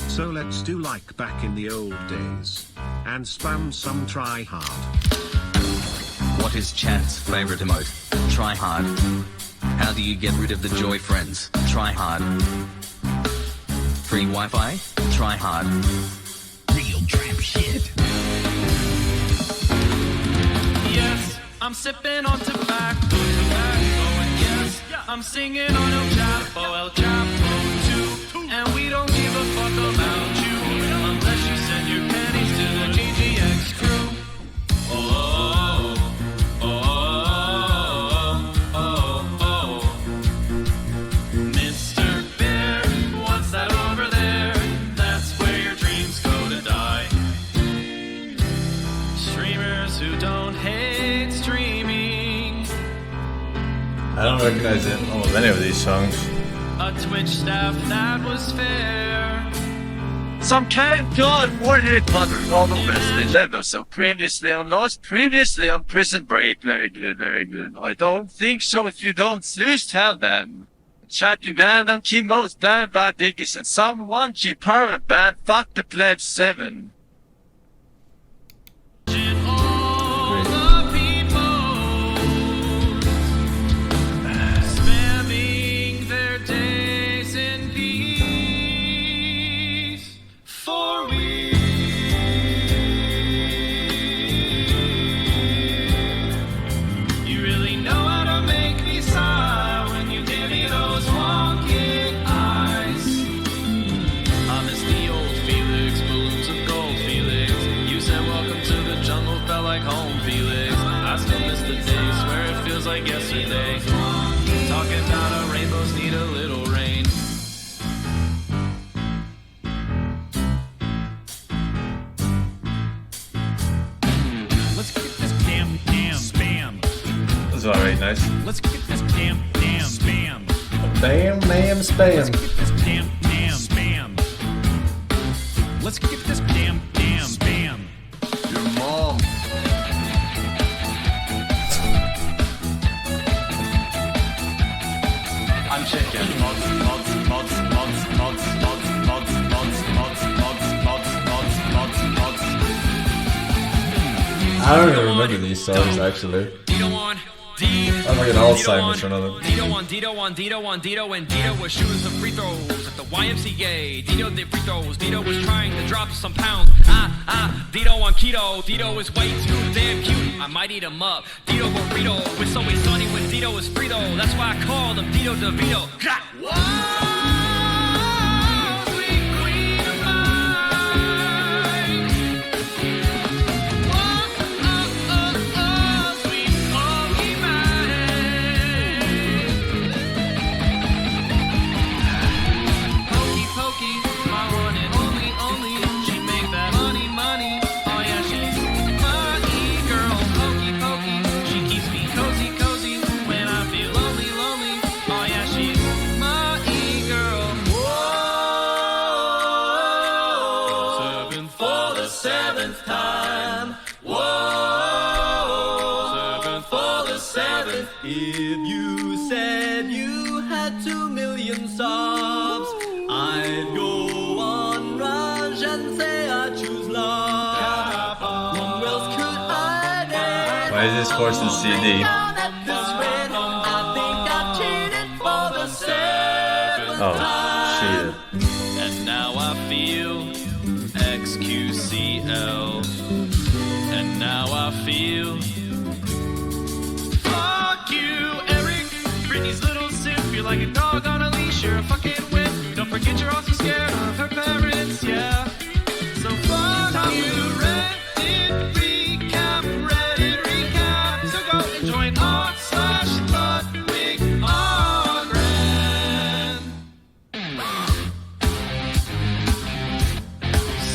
So let's do like back in the old days. And spam some try hard. What is chat's favorite emote? Try hard. How do you get rid of the joy friends? Try hard. Free Wi-Fi? Try hard. Real trap shit. Yes, I'm sipping on tobacco, and yes, I'm singing on El Chapo too. And we don't give a fuck about you, unless you send your pennies to the GGX crew. Mr. Bear, what's that over there? That's where your dreams go to die. Streamers who don't hate streaming. I don't recognize almost any of these songs. A Twitch staff that was fair. Some kind God wanted plunder all the rest they live. So previously on Lost, previously on Prison Break. Very good, very good. I don't think so. If you don't snooze, tell them. Chat you banned on Kimo's banned by Dickies and someone she permanent banned. Fuck the Pledge 7. Spamming their days in peace. For we you really know how to make me sigh when you give me those wonky eyes. I miss the old Felix, balloons of gold Felix. You said welcome to the jungle, felt like home Felix. I still miss the days where it feels like yesterday. talking about our rainbows need a little rain. Let's get this damn spam. That's very nice. Let's get this damn spam. Bam, bam, spam. Let's get this damn spam. Let's get this damn spam. Your mom. I'm chicken. Mods. I don't even remember these songs actually. I'm like an Alzheimer's or another. Dito on Dito, and Dito was shooting some free throws at the YMCA. Dito did free throws. Dito was trying to drop some pounds. Dito on keto. Dito is way too damn cute. I might eat him up. Dito burrito. It's always sunny when Dito is free though. That's why I called him Dito DeVito. If you said you had 2 million subs, I'd go on Raj and say I choose love. What else could I do? Why is this Forsen CD? Oh, shit. And now I feel XQCL. And now I feel fuck you, Eric. Britney's little simp. You're like a dog on a leash. You're a fucking wimp. Don't forget you're also scared of her parents, yeah. So fuck you, Reddit recap, Reddit recap. So go and join r/Ludwig Ogren.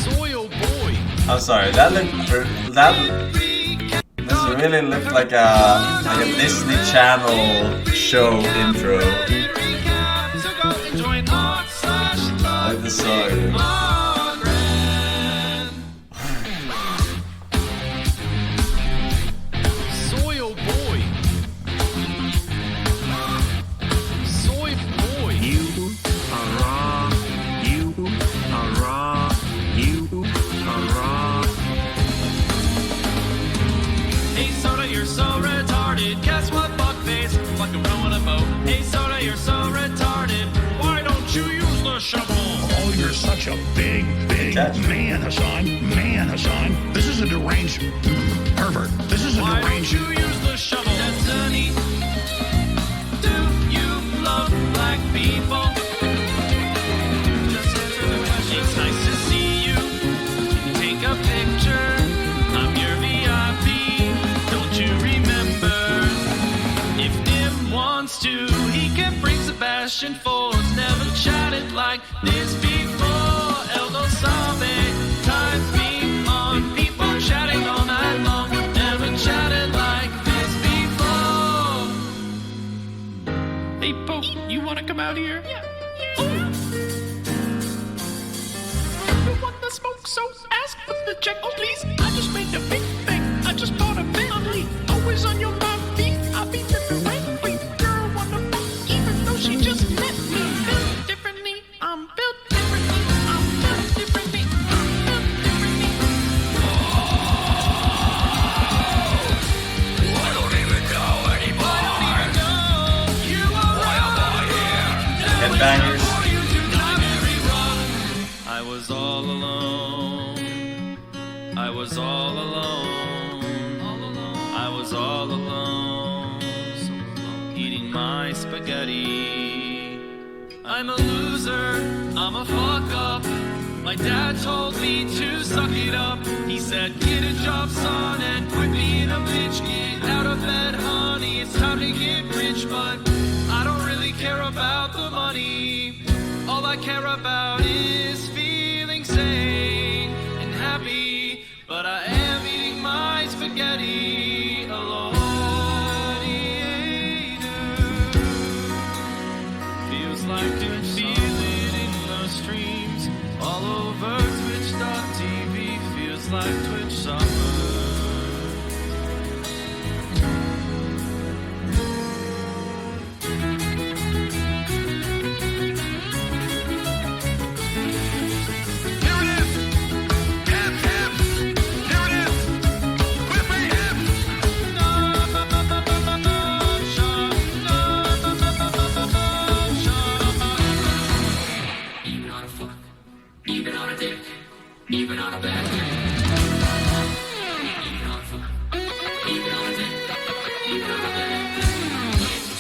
Soil boy. I'm sorry, that really looked like a Disney Channel show intro. Like the song. Soil boy. Soy boy. You are raw. You are raw. You are raw. Hey Soda, you're so retarded. Guess what, fuckface? Fucking rowing a boat. Hey Soda, you're so retarded. Why don't you use the shovel? Oh, you're such a big man, Hassan. Man, Hassan. This is a deranged pervert. This is a Why deranged. don't you use the shovel? Destiny. Do you love black people? Just answer the question. It's nice to see you. Take a picture. I'm your VIP. Don't you remember? If Nim wants to, he can bring Sebastian Force. Never chatted like this before. El no sabe. Typing on people chatting all night long. Never chatted like this before. Hey, Pope, you want to come out here? Yeah. You want the smoke, so ask for the check, oh please. I just made a big thing. I just bought a Bentley. Always on your mind, feet. I'll be ripping right. Wait, girl, wanna fuck, even though she just met me. Built differently, I'm built differently. I'm built differently. I'm built differently. I don't even know anymore. You are right. Headbangers. I was all alone. I was all alone. I was all alone. Eating my spaghetti. I'm a loser. I'm a fuck up. My dad told me to suck it up. He said, get a job, son, and quit being a bitch. Get out of bed, honey. It's time to get rich, but I don't really care about is feeling sane and happy, but I am eating my spaghetti alone. Feels like to feel it in the streams all over Twitch.tv. Feels like Twitch summer. Even on a dick, even on a bad day. Even on a fuck, even on a dick, even on a bad day.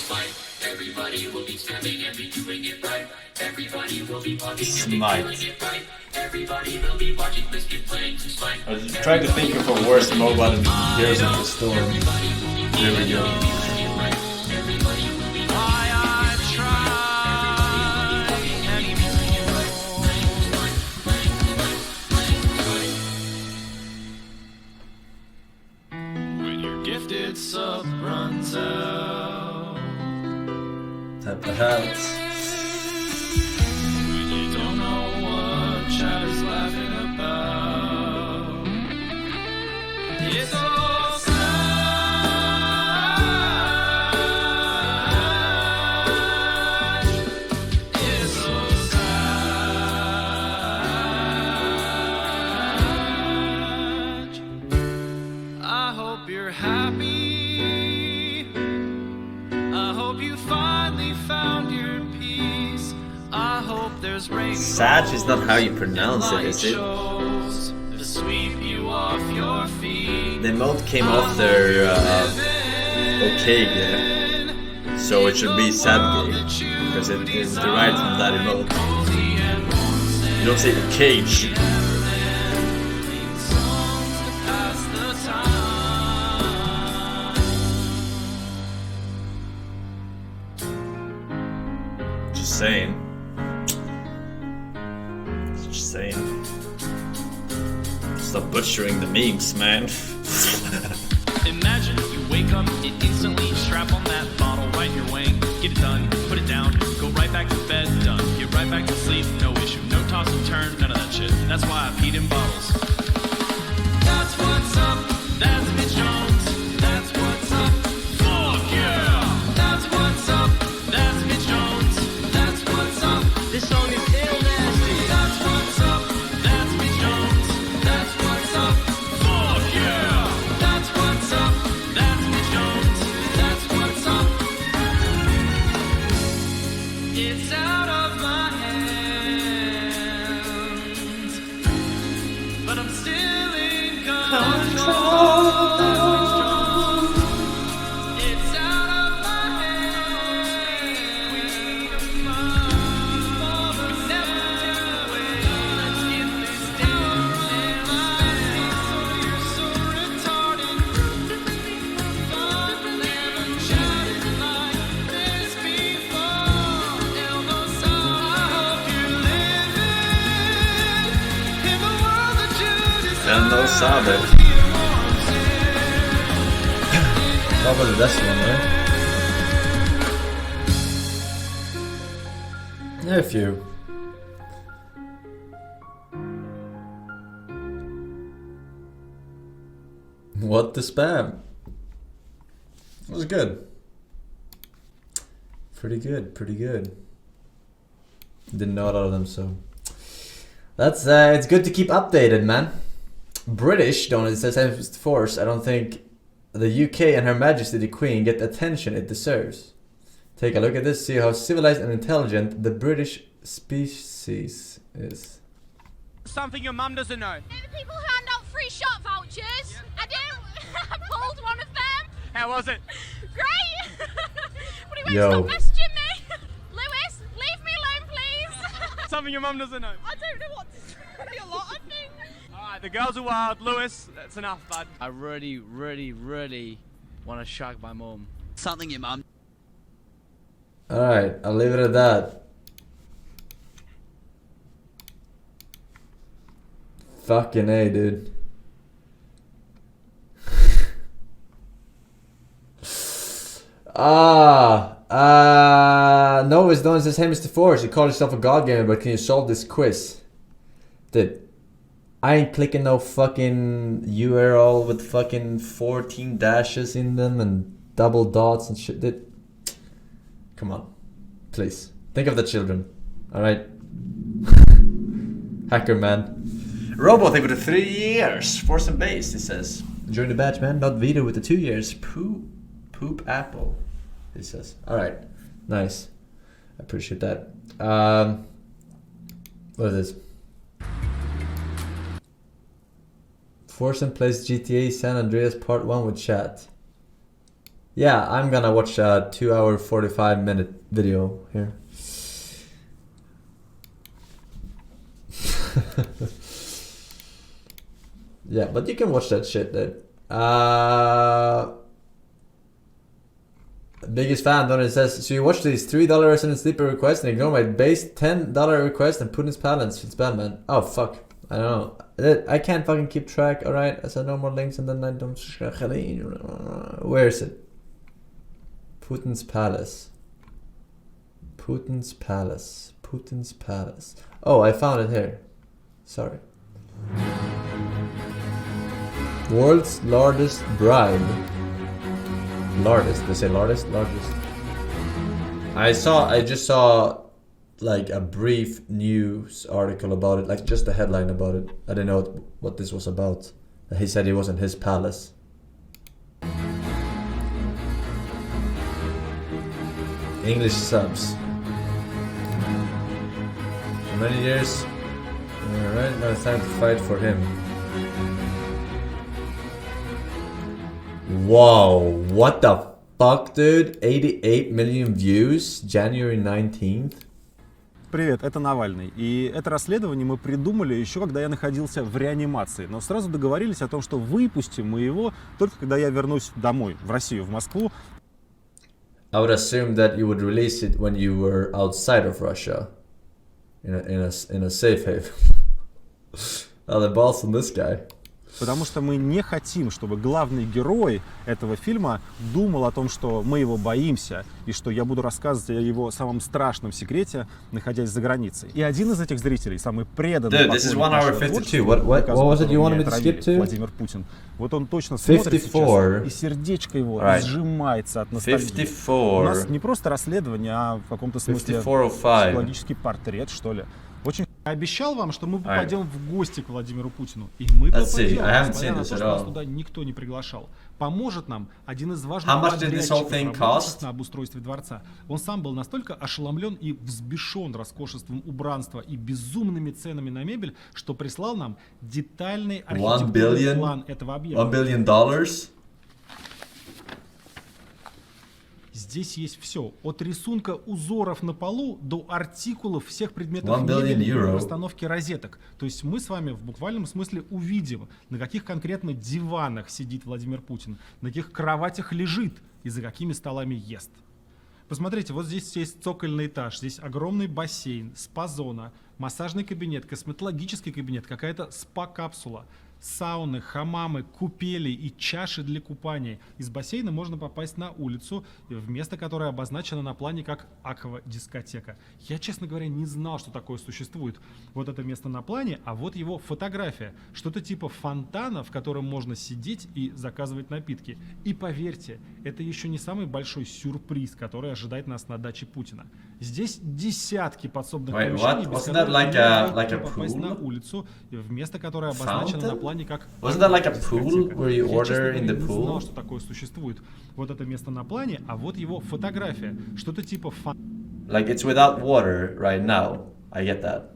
Fight, everybody will be standing and be doing it right. Everybody will be walking and be doing it right. Everybody will be watching Biscuit playing to spite. I was trying to think of a worse mobile than Heroes of the Storm. There we go. Gifted sub runs out. Tap the hats. When you don't know what chat is laughing about. It's all sad. It's so sad. I hope you're happy. I hope you finally found your peace. I hope there's rain. Sag is not how you pronounce it, is it? To sweep you off your feet. The emote came after okay, yeah. So it should be Sadgate because it is derived from that emote. You don't say cage. Just saying. Just saying. Stop butchering the memes, man. Imagine you wake up and instantly strap on that bottle right in your wang. Get it done, put it down, go right back to bed, done. Get right back to sleep, no issue, no toss and turn, none of that shit. That's why I peed in bottles. That's what's up, that's Mitch Jones. That's what's up, fuck yeah. That's what's up, that's Mitch Jones. That's what's up, this song is ill nasty. That's what's up, that's Mitch Jones. That's what's up, fuck yeah. That's what's up, that's Mitch Jones. That's what's up. It's out of my hands, but I'm still in control. It's out of my hands. Queen of Mars, never take away. Let's get this down and so you're so retarded. Fun, never chatted like this before. Elbows up, I hope you're living in the world that you deserve. And no sabe. Probably the best one, right? Yeah, a few. What the spam? It was good. Pretty good, pretty good. Didn't know a lot of them, so that's it's good to keep updated, man. British, don't it says force. I don't think the UK and Her Majesty the Queen get the attention it deserves. Take a look at this, see how civilized and intelligent the British species is. Something your mum doesn't know. People hand out free shop vouchers. I do. I pulled one of them. How was it? Great. What do you Yo. stop messaging me? Lewis, leave me alone, please. Something your mum doesn't know. I don't know what to say. A lot of things. Alright, the girls are wild. Lewis, that's enough, bud. I really want to shock my mum. Something your mum. Alright, I'll leave it at that. Fucking A, dude. No, it's known as the same as the Force. You call yourself a god gamer, but can you solve this quiz? Dude, I ain't clicking no fucking URL with fucking 14 dashes in them and double dots and shit. Dude, come on. Please. Think of the children. Alright? Hacker man. Robo, they go to 3 years. Forsen base, he says. Join the batch, man. Not Vito with the 2 years. Poop apple, he says. Alright. Nice. I appreciate that. What is this? Forsen plays GTA San Andreas Part 1 with chat. Yeah, I'm gonna watch a 2 hour 45 minute video here. Yeah, but you can watch that shit, dude. Biggest fan donor says, so you watch these $3 resident sleeper requests and ignore my base $10 request and Putin's balance. It's bad, man. Oh fuck. I don't know. I can't fucking keep track. Alright, I said no more links and then I don't. Where is it? Putin's palace. Putin's palace. Putin's palace. Oh, I found it here. Sorry. World's largest bribe. Largest. They say largest? Largest. I just saw like a brief news article about it, like just a headline about it. I didn't know what this was about. He said it wasn't his palace. English subs. For many years. Alright, now it's time to fight for him. Whoa, what the fuck, dude? 88 million views, January 19th. Привет, это Навальный. И это расследование мы придумали еще, когда я находился в реанимации. Но сразу договорились о том, что выпустим мы его только когда я вернусь домой, в Россию, в Москву. I would assume that you would release it when you were outside of Russia. In a safe haven. Oh, the balls on this guy. Потому что мы не хотим, чтобы главный герой этого фильма думал о том, что мы его боимся, и что я буду рассказывать о его самом страшном секрете, находясь за границей. И один из этих зрителей, самый преданный Владимир Путин, вот он точно смотрит сейчас, и сердечко его сжимается от ностальгии. У нас не просто расследование, а в каком-то смысле психологический портрет, что ли. Очень обещал вам, что мы попадем в гости к Владимиру Путину. И мы попадем, несмотря на то, что нас туда никто не приглашал. Поможет нам один из важных подрядчиков, работающих на обустройстве дворца. Он сам был настолько ошеломлен и взбешен роскошеством убранства и безумными ценами на мебель, что прислал нам детальный архитектурный план этого объекта. $1 billion? Здесь есть все. От рисунка узоров на полу до артикулов всех предметов мебели и расстановки розеток. То есть мы с вами в буквальном смысле увидим, на каких конкретно диванах сидит Владимир Путин, на каких кроватях лежит и за какими столами ест. Посмотрите, вот здесь есть цокольный этаж, здесь огромный бассейн, спа-зона, массажный кабинет, косметологический кабинет, какая-то спа-капсула. Сауны, хамамы, купели и чаши для купания. Из бассейна можно попасть на улицу, в место, которое обозначено на плане как аквадискотека. Я, честно говоря, не знал, что такое существует. Вот это место на плане, а вот его фотография. Что-то типа фонтана, в котором можно сидеть и заказывать напитки. И поверьте, это еще не самый большой сюрприз, который ожидает нас на даче Путина. Здесь десятки подсобных помещений, без которых нельзя попасть на улицу, в место, которое обозначено на плане как... Wasn't that like a pool where you order in the pool? Я, честно говоря, не знал, что такое существует. Вот это место на плане, а вот его фотография. Что-то типа... Like it's without water right now. I get that.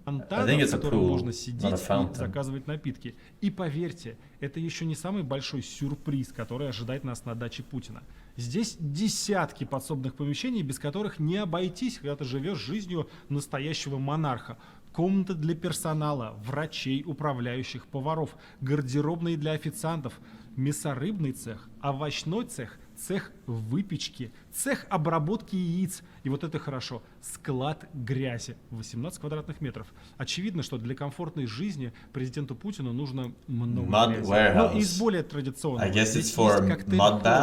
Фонтана, в котором можно сидеть и заказывать напитки. И поверьте, это еще не самый большой сюрприз, который ожидает нас на даче Путина. Здесь десятки подсобных помещений, без которых не обойтись, когда ты живешь жизнью настоящего монарха. Комнаты для персонала, врачей, управляющих, поваров, гардеробные для официантов, мясорыбный цех, овощной цех, цех выпечки, цех обработки яиц. И вот это хорошо. Склад грязи. 18 квадратных метров. Очевидно, что для комфортной жизни президенту Путину нужно много грязи. Но из более традиционного. Здесь есть коктейль,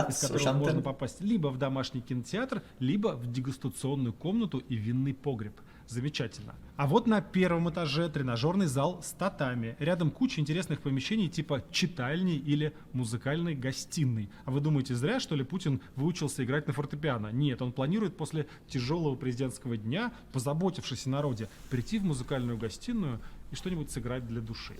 из которого можно попасть либо в домашний кинотеатр, либо в дегустационную комнату и винный погреб. Замечательно. А вот на первом этаже тренажерный зал с татами. Рядом куча интересных помещений типа читальни или музыкальной гостиной. А вы думаете, зря, что ли, Путин выучился играть на фортепиано? Нет, он планирует после тяжелого президентского дня, позаботившись о народе, прийти в музыкальную гостиную и что-нибудь сыграть для души.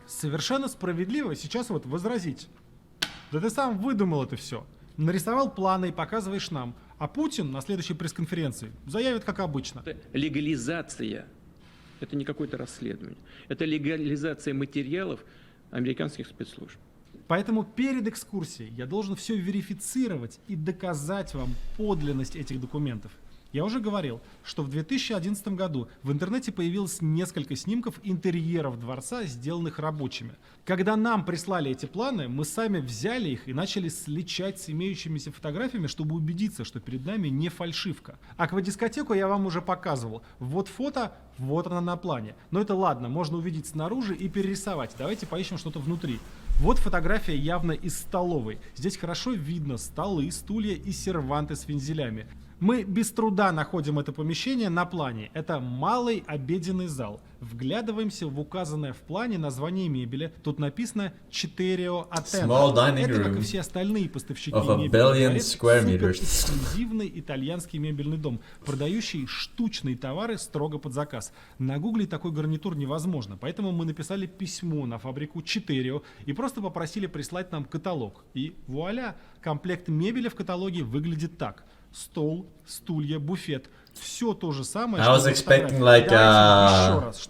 Совершенно справедливо сейчас вот возразить. Да ты сам выдумал это все. Нарисовал планы и показываешь нам. А Путин на следующей пресс-конференции заявит, как обычно. Легализация. Это не какое-то расследование. Это легализация материалов американских спецслужб. Поэтому перед экскурсией я должен все верифицировать и доказать вам подлинность этих документов. Я уже говорил, что в 2011 году в интернете появилось несколько снимков интерьеров дворца, сделанных рабочими. Когда нам прислали эти планы, мы сами взяли их и начали сличать с имеющимися фотографиями, чтобы убедиться, что перед нами не фальшивка. Аквадискотеку я вам уже показывал. Вот фото, вот она на плане. Но это ладно, можно увидеть снаружи и перерисовать. Давайте поищем что-то внутри. Вот фотография явно из столовой. Здесь хорошо видно столы, стулья и серванты с вензелями. Мы без труда находим это помещение на плане. Это малый обеденный зал. Вглядываемся в указанное в плане название мебели. Тут написано «Четырео Атена». Это, как и все остальные поставщики мебели, суперэксклюзивный итальянский мебельный дом, продающий штучные товары строго под заказ. На гугле такой гарнитур невозможно, поэтому мы написали письмо на фабрику «Четырео» и просто попросили прислать нам каталог. И вуаля, комплект мебели в каталоге выглядит так. Стол, стулья, буфет. Все то же самое. I was expecting like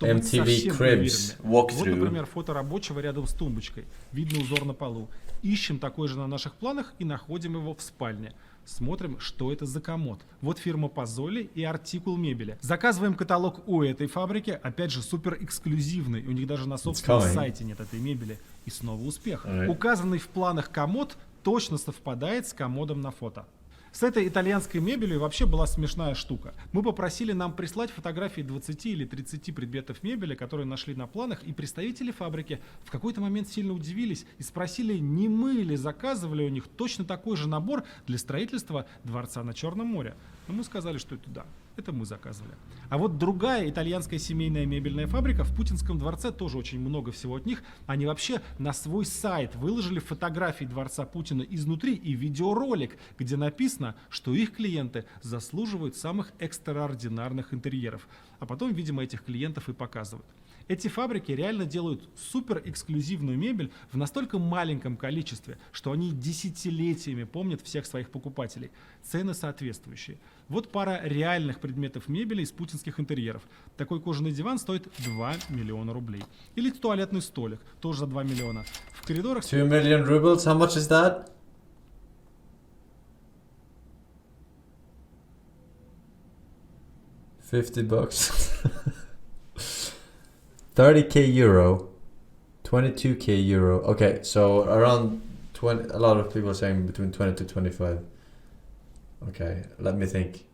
MTV Cribs walkthrough. Вот, например, фото рабочего рядом с тумбочкой. Видно узор на полу. Ищем такой же на наших планах и находим его в спальне. Смотрим, что это за комод. Вот фирма Позоли и артикул мебели. Заказываем каталог у этой фабрики. Опять же, супер эксклюзивный. У них даже на собственном сайте нет этой мебели. И снова успех. Указанный в планах комод точно совпадает с комодом на фото. С этой итальянской мебелью вообще была смешная штука. Мы попросили нам прислать фотографии 20 или 30 предметов мебели, которые нашли на планах, и представители фабрики в какой-то момент сильно удивились и спросили, не мы ли заказывали у них точно такой же набор для строительства дворца на Черном море. Но мы сказали, что это да, это мы заказывали. А вот другая итальянская семейная мебельная фабрика в Путинском дворце, тоже очень много всего от них, они вообще на свой сайт выложили фотографии дворца Путина изнутри и видеоролик, где написано, что их клиенты заслуживают самых экстраординарных интерьеров. А потом, видимо, этих клиентов и показывают. Эти фабрики реально делают супер эксклюзивную мебель в настолько маленьком количестве, что они десятилетиями помнят всех своих покупателей. Цены соответствующие. Вот пара реальных предметов мебели из путинских интерьеров. Такой кожаный диван стоит 2 миллиона рублей. Или туалетный столик, тоже за 2 миллиона. В коридорах... 2 million rubles, how much is that? $50. 30k euro, 22k euro. Okay, so around 20. A lot of people are saying between 20 to 25. Okay, let me think.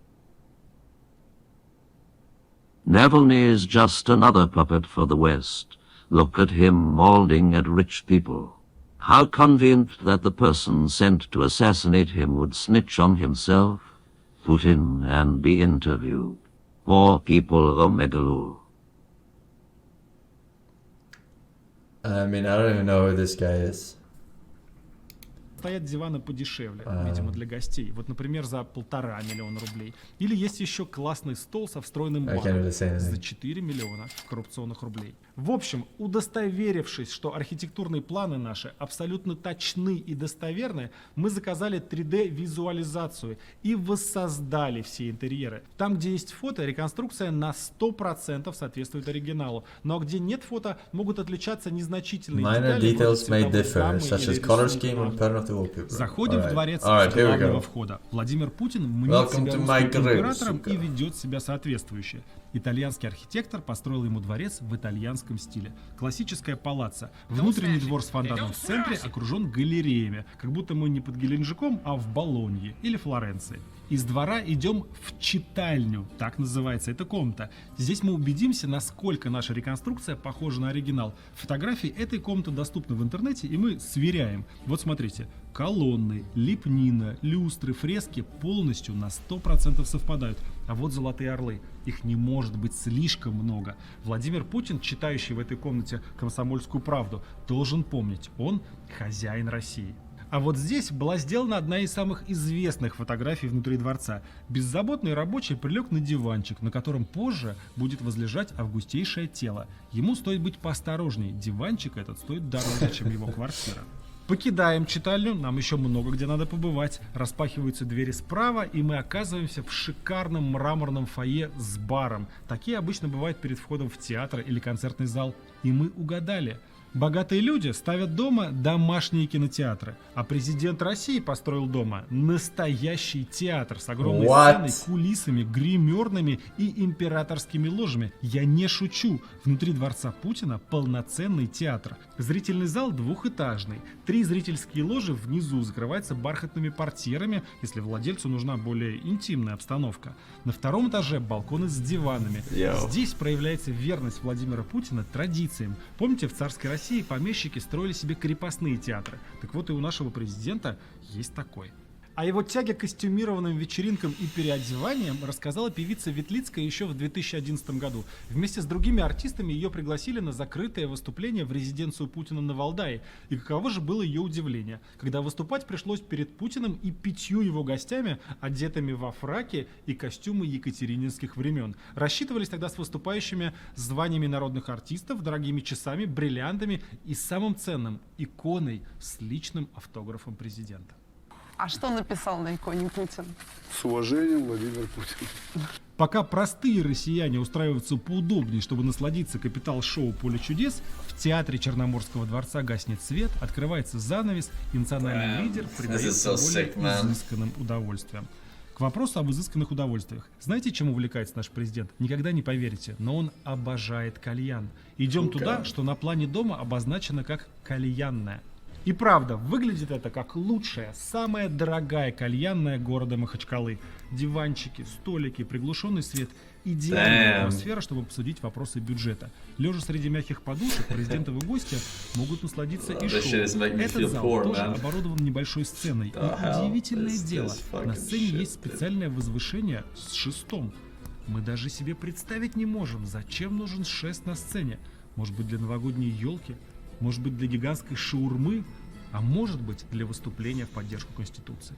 Navalny is just another puppet for the West. Look at him mauling at rich people. How convenient that the person sent to assassinate him would snitch on himself, Putin, and be interviewed. Poor people of Allure. I mean, I don't even know who this guy is. Стоят диваны подешевле, видимо, для гостей. Вот, например, за 1,5 миллиона рублей. Или есть еще классный стол со встроенным баром за 4 миллиона коррупционных рублей. В общем, удостоверившись, что архитектурные планы наши абсолютно точны и достоверны, мы заказали 3D-визуализацию и воссоздали все интерьеры. Там, где есть фото, реконструкция на 100% соответствует оригиналу. Но где нет фото, могут отличаться незначительные детали, details may differ, such as color scheme and pattern of Заходим в дворец с главного входа. Владимир Путин мнит себя русским императором и ведет себя соответствующе. Итальянский архитектор построил ему дворец в итальянском стиле. Классическая палаццо. Внутренний двор с фонтаном в центре окружен галереями, как будто мы не под Геленджиком, а в Болонье или Флоренции. Из двора идем в читальню, так называется эта комната. Здесь мы убедимся, насколько наша реконструкция похожа на оригинал. Фотографии этой комнаты доступны в интернете, и мы сверяем. Вот смотрите, колонны, лепнина, люстры, фрески полностью на 100% совпадают. А вот золотые орлы. Их не может быть слишком много. Владимир Путин, читающий в этой комнате «Комсомольскую правду», должен помнить, он хозяин России. А вот здесь была сделана одна из самых известных фотографий внутри дворца. Беззаботный рабочий прилег на диванчик, на котором позже будет возлежать августейшее тело. Ему стоит быть поосторожней. Диванчик этот стоит дороже, чем его квартира. Покидаем читальню, нам еще много где надо побывать. Распахиваются двери справа, и мы оказываемся в шикарном мраморном фойе с баром. Такие обычно бывают перед входом в театр или концертный зал. И мы угадали. Богатые люди ставят дома домашние кинотеатры, а президент России построил дома настоящий театр с огромной сценой, кулисами, гримерными и императорскими ложами. Я не шучу. Внутри дворца Путина полноценный театр. Зрительный зал двухэтажный. 3 зрительские ложи внизу закрываются бархатными портьерами, если владельцу нужна более интимная обстановка. На 2-м этаже балконы с диванами. Здесь проявляется верность Владимира Путина традициям. Помните, в царской России помещики строили себе крепостные театры. Так вот и у нашего президента есть такой. О его тяге к костюмированным вечеринкам и переодеваниям рассказала певица Ветлицкая еще в 2011 году. Вместе с другими артистами ее пригласили на закрытое выступление в резиденцию Путина на Валдае. И каково же было ее удивление, когда выступать пришлось перед Путиным и 5 его гостями, одетыми во фраки и костюмы екатерининских времен. Рассчитывались тогда с выступающими званиями народных артистов, дорогими часами, бриллиантами и самым ценным – иконой с личным автографом президента. А что написал на иконе Путин? С уважением, Владимир Путин. Пока простые россияне устраиваются поудобнее, чтобы насладиться капитал-шоу «Поле чудес», в театре Черноморского дворца гаснет свет, открывается занавес, и национальный лидер предается более изысканным удовольствиям. К вопросу об изысканных удовольствиях. Знаете, чем увлекается наш президент? Никогда не поверите, но он обожает кальян. Идем туда, что на плане дома обозначено как «кальянная». И правда, выглядит это как лучшая, самая дорогая кальянная города Махачкалы. Диванчики, столики, приглушенный свет. Идеальная атмосфера, чтобы обсудить вопросы бюджета. Лежа среди мягких подушек, президентовы гости могут насладиться и шоу. Этот зал тоже оборудован небольшой сценой. И удивительное дело, на сцене есть специальное возвышение с шестом. Мы даже себе представить не можем, зачем нужен шест на сцене. Может быть, для новогодней елки? Может быть, для гигантской шаурмы, а может быть, для выступления в поддержку Конституции.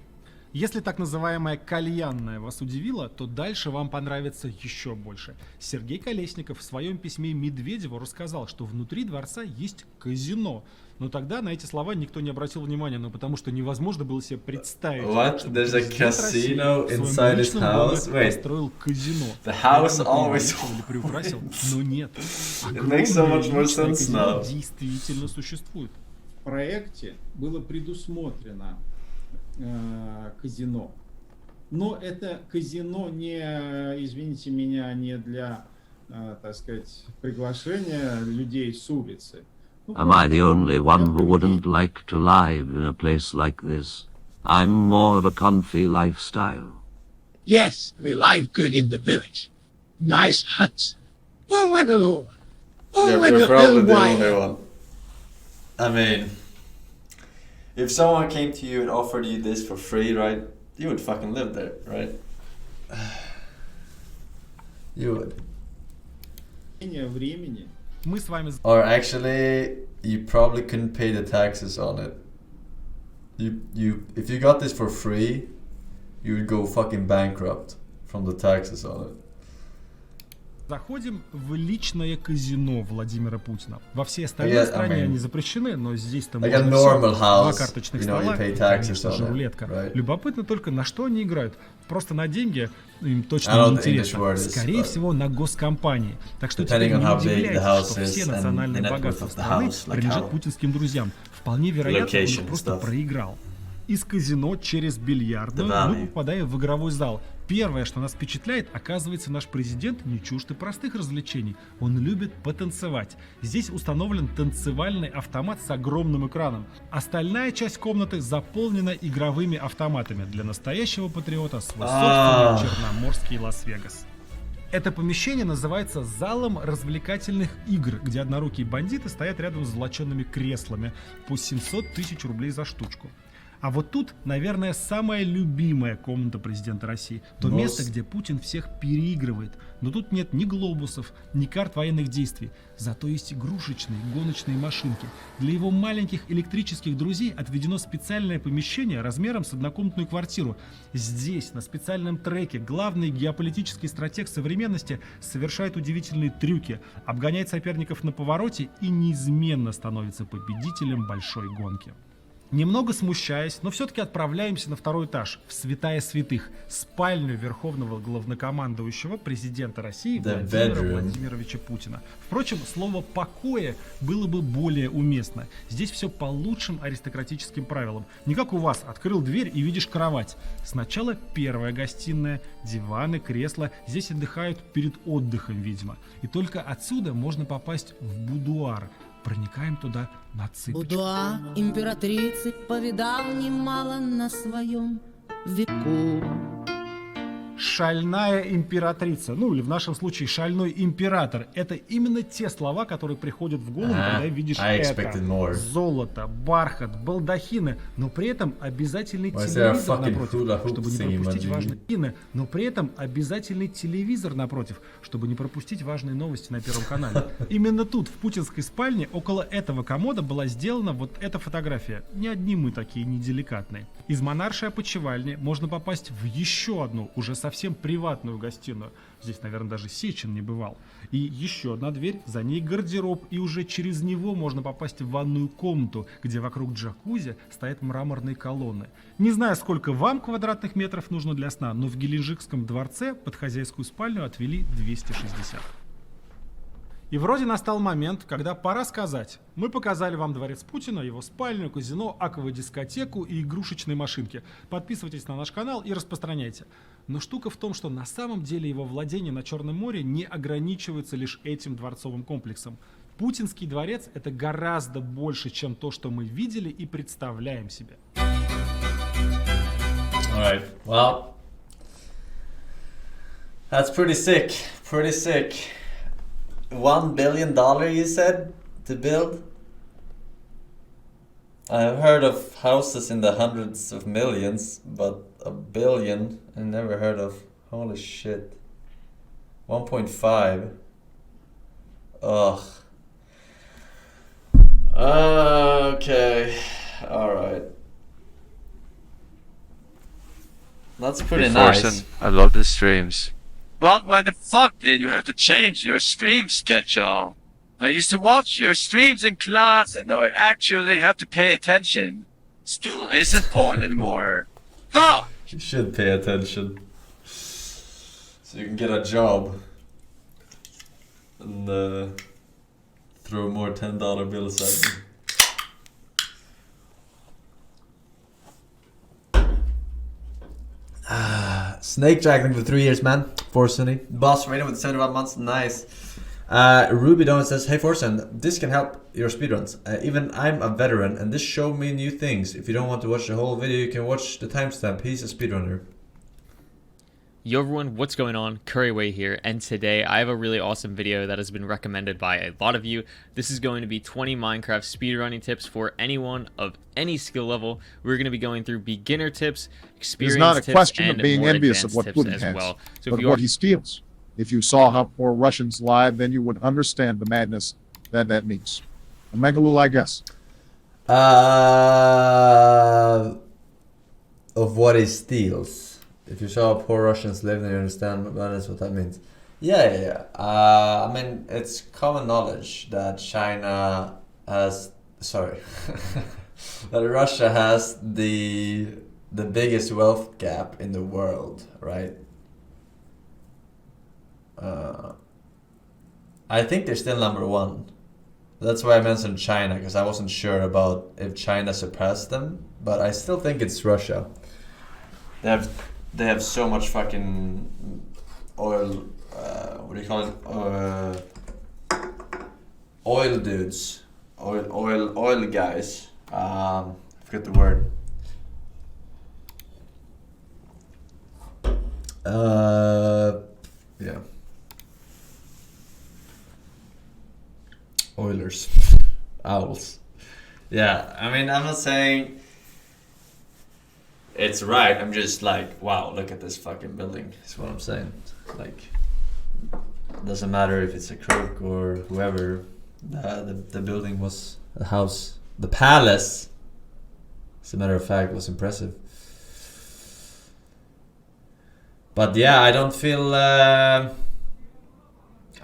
Если так называемая кальянная вас удивила, то дальше вам понравится еще больше. Сергей Колесников в своем письме Медведеву рассказал, что внутри дворца есть казино. Но тогда на эти слова никто не обратил внимания, потому что невозможно было себе представить, что президент России в своем личном доме построил казино. Приукрасил, но нет. Огромное казино действительно существует. В проекте было предусмотрено казино. Но это казино не, извините меня, не для, так сказать, приглашения людей с улицы. Am I the only one who wouldn't like to live in a place like this? I'm more of a comfy lifestyle. Yes, we live good in the village. Nice huts. Oh, like a little. Oh, like a little wine. I mean, if someone came to you and offered you this for free, right? You would fucking live there, right? You would. Времени. Мы с вами... Or actually, you probably couldn't pay the taxes on it. If you got this for free, you would go fucking bankrupt from the taxes on it. Заходим в личное казино Владимира Путина. Во всей остальной стране они запрещены, но здесь-то можно все. 2 карточных стола, конечно же, рулетка. Right? Любопытно только, на что они играют. Просто на деньги им точно не интересно. Скорее всего, на госкомпании. Так что теперь не удивляйтесь, что все национальные богатства страны принадлежат путинским друзьям. Вполне вероятно, он просто проиграл. Из казино через бильярдную мы попадаем в игровой зал. Первое, что нас впечатляет, оказывается, наш президент не чужд и простых развлечений. Он любит потанцевать. Здесь установлен танцевальный автомат с огромным экраном. Остальная часть комнаты заполнена игровыми автоматами для настоящего патриота свой собственный черноморский Лас-Вегас. Это помещение называется залом развлекательных игр, где однорукие бандиты стоят рядом с золоченными креслами по 700 тысяч рублей за штучку. А вот тут, наверное, самая любимая комната президента России. То место, где Путин всех переигрывает. Но тут нет ни глобусов, ни карт военных действий. Зато есть игрушечные гоночные машинки. Для его маленьких электрических друзей отведено специальное помещение размером с однокомнатную квартиру. Здесь, на специальном треке, главный геополитический стратег современности совершает удивительные трюки, обгоняет соперников на повороте и неизменно становится победителем большой гонки. Немного смущаясь, но все-таки отправляемся на второй этаж, в святая святых, спальню верховного главнокомандующего президента России Владимира Владимировича Путина. Впрочем, слово «покоя» было бы более уместно. Здесь все по лучшим аристократическим правилам. Не как у вас, открыл дверь и видишь кровать. Сначала первая гостиная, диваны, кресла. Здесь отдыхают перед отдыхом, видимо. И только отсюда можно попасть в будуар. Проникаем туда на цыпочках. Будуар императрицы повидал немало на своем веку. Шальная императрица, ну или в нашем случае шальной император. Это именно те слова, которые приходят в голову, когда видишь это. Золото, бархат, балдахины, но при этом обязательный телевизор напротив, чтобы не пропустить важные новости. Но при этом обязательный телевизор напротив, чтобы не пропустить важные новости на Первом канале. Именно тут, в путинской спальне, около этого комода была сделана вот эта фотография. Не одни мы такие неделикатные. Из монаршей опочивальни можно попасть в еще одну, уже совсем приватную гостиную. Здесь, наверное, даже Сечин не бывал. И еще одна дверь, за ней гардероб, и уже через него можно попасть в ванную комнату, где вокруг джакузи стоят мраморные колонны. Не знаю, сколько вам квадратных метров нужно для сна, но в Геленджикском дворце под хозяйскую спальню отвели 260. И вроде настал момент, когда пора сказать: мы показали вам дворец Путина, его спальню, казино, аквадискотеку и игрушечные машинки. Подписывайтесь на наш канал и распространяйте. Но штука в том, что на самом деле его владение на Черном море не ограничивается лишь этим дворцовым комплексом. Путинский дворец — это гораздо больше, чем то, что мы видели и представляем себе. Alright, well, that's pretty sick, pretty sick. $1 billion, you said, to build? I've heard of houses in the hundreds of millions, but $1 billion, I never heard of. Holy shit. 1.5. Ugh. Okay. Alright. That's pretty nice. Forsen, I love the streams. But why the fuck did you have to change your stream schedule? I used to watch your streams in class and now I actually have to pay attention. School isn't fun anymore. Fuck! You should pay attention. So you can get a job. And throw more $10 bills at me. Snake Dragon for 3 years, man. Forsen. Boss rating with 71 months. Nice. Ruby Don says, hey Forsen, this can help your speedruns. Even I'm a veteran and this showed me new things. If you don't want to watch the whole video, you can watch the timestamp. He's a speedrunner. Yo everyone, what's going on? Curryway here, and today I have a really awesome video that has been recommended by a lot of you. This is going to be 20 Minecraft speedrunning tips for anyone of any skill level. We're going to be going through beginner tips, experience tips, it's not a question of being envious of what Putin has, well. So but what he steals. If you saw how poor Russians live, then you would understand the madness that that means. A Megalul, I guess. Of what he steals. If you saw poor Russians live, then you understand that's what that means. Yeah. I mean, it's common knowledge that China has... Sorry. that Russia has the biggest wealth gap in the world, right? I think they're still number one. That's why I mentioned China, because I wasn't sure about if China surpassed them, but I still think it's Russia. They have so much fucking oil. What do you call it? Oil dudes, oil guys. I forget the word. Yeah. Oilers. Owls. Yeah, I mean, I'm not saying it's right. I'm just like, wow, look at this fucking building. That's what I'm saying. Like, doesn't matter if it's a crook or whoever. The building was the house, the palace. As a matter of fact, was impressive. But yeah, I don't feel. I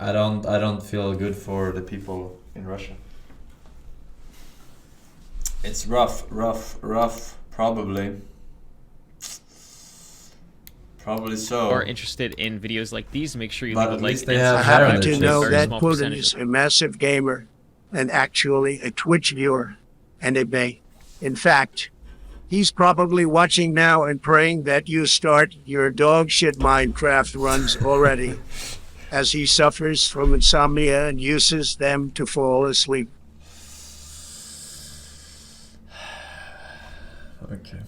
don't feel good for the people in Russia. It's rough, probably. Probably so. Are interested in videos like these, make sure you But leave a at least like. they and have subscribe. hair on Happen their to chest. know Very that small Putin percentage. is a massive gamer and actually a Twitch viewer and a bay. In fact, he's probably watching now and praying that you start your dog shit Minecraft runs already, as he suffers from insomnia and uses them to fall asleep. Okay.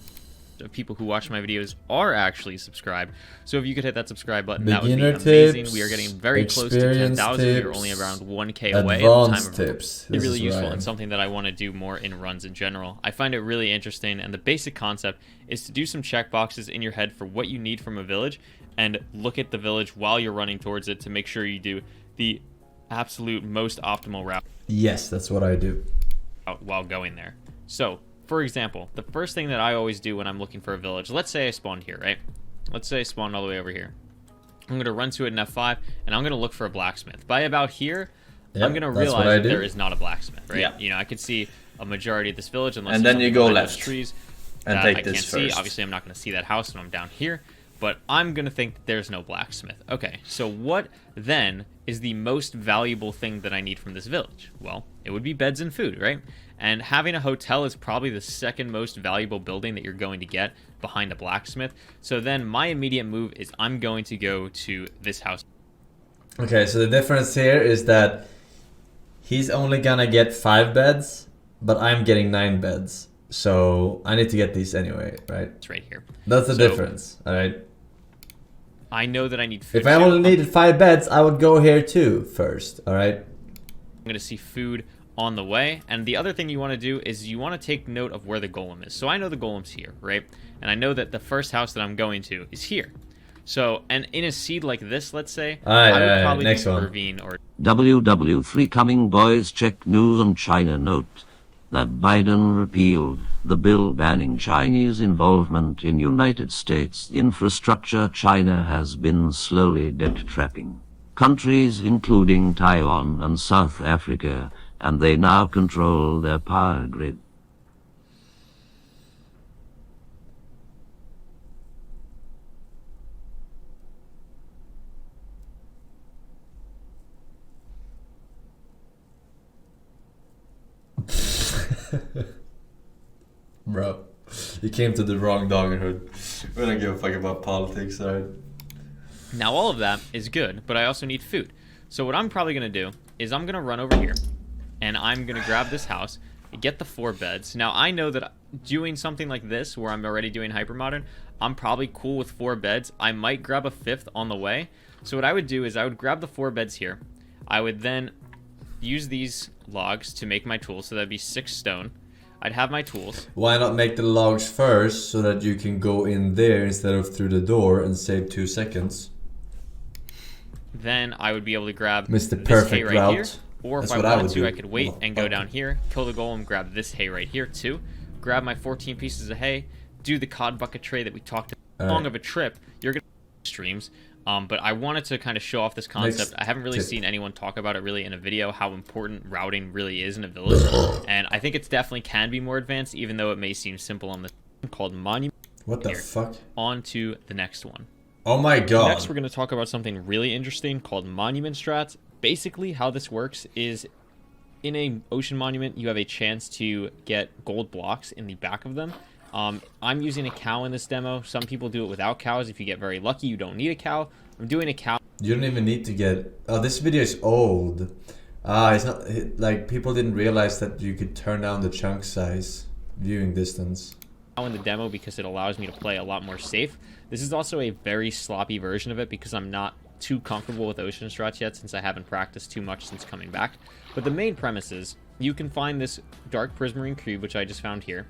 Of people who watch my videos are actually subscribed. So if you could hit that subscribe button, that would be Beginner amazing. tips, We are getting very close to experience 10,000. We are tips, only around 1K away at the time advanced of tips. It's This really is useful Ryan. and something that I want to do more in runs in general. I find it really interesting, and the basic concept is to do some checkboxes in your head for what you need from a village, and look at the village while you're running towards it to make sure you do the absolute most optimal route. Yes, that's what I do. While going there. So, for example, the first thing that I always do when I'm looking for a village, let's say I spawned here, right? Let's say I spawned all the way over here. I'm going to run to it in F5, and I'm going to look for a blacksmith. By about here, Yep, I'm going to that's what realize I that do. there is not a blacksmith, right? Yeah. You know, I could see a majority of this village, unless And there's then you something go behind those left trees and that take I this can't see. first. Obviously, I'm not going to see that house when I'm down here, but I'm going to think that there's no blacksmith. Okay, so what then is the most valuable thing that I need from this village? Well, it would be beds and food, right? And having a hotel is probably the second most valuable building that you're going to get behind a blacksmith. So then my immediate move is I'm going to go to this house. Okay, so the difference here is that he's only gonna get 5 beds, but I'm getting 9 beds. So I need to get these anyway, right? It's right here. That's the So, difference, alright? I know that I need food. If I too. only needed 5 beds, I would go here too first, alright? I'm going to see food on the way. And the other thing you want to do is you want to take note of where the golem is. So I know the golem's here, right? And I know that the first house that I'm going to is here. So, and in a seed like this, let's say, I would probably next do one. Ravine or WW3 coming boys, check news on China. Note that Biden repealed the bill banning Chinese involvement in United States infrastructure. China has been slowly debt trapping countries including Taiwan and South Africa, and they now control their power grid. Bro, you came to the wrong doghood. We don't give a fuck about politics, alright? Now all of that is good, but I also need food. So what I'm probably going to do is I'm going to run over here, and I'm going to grab this house, get the 4 beds. Now I know that doing something like this, where I'm already doing hypermodern, I'm probably cool with 4 beds. I might grab a 5th on the way. So what I would do is I would grab the 4 beds here. I would then use these logs to make my tools, so that'd be 6 stone. I'd have my tools. Why not make the logs first so that you can go in there instead of through the door and save 2 seconds? Then I would be able to grab Mr. this hay Perfect right route. here. Or That's if I what I wanted would to, do. I could wait and go down here, kill the golem, grab this hay right here too. Grab my 14 pieces of hay, do the cod bucket tray that we talked about. Long of a trip, you're going to streams. But I wanted to kind of show off this concept. I haven't really seen anyone talk about it really in a video, how important routing really is in a village. And I think it's definitely can be more advanced, even though it may seem simple on this called Monument. What the fuck? On to the next one. Oh my god. Next, we're going to talk about something really interesting called monument strats. Basically, how this works is in a ocean monument, you have a chance to get gold blocks in the back of them. I'm using a cow in this demo. Some people do it without cows. If you get very lucky, you don't need a cow. I'm doing a cow. You don't even need to get... Oh, this video is old. It's not... Like, people didn't realize that you could turn down the chunk size, viewing distance. In the demo because it allows me to play a lot more safe. This is also a very sloppy version of it because I'm not too comfortable with ocean strats yet since I haven't practiced too much since coming back. But the main premise is you can find this dark prismarine cube, which I just found here,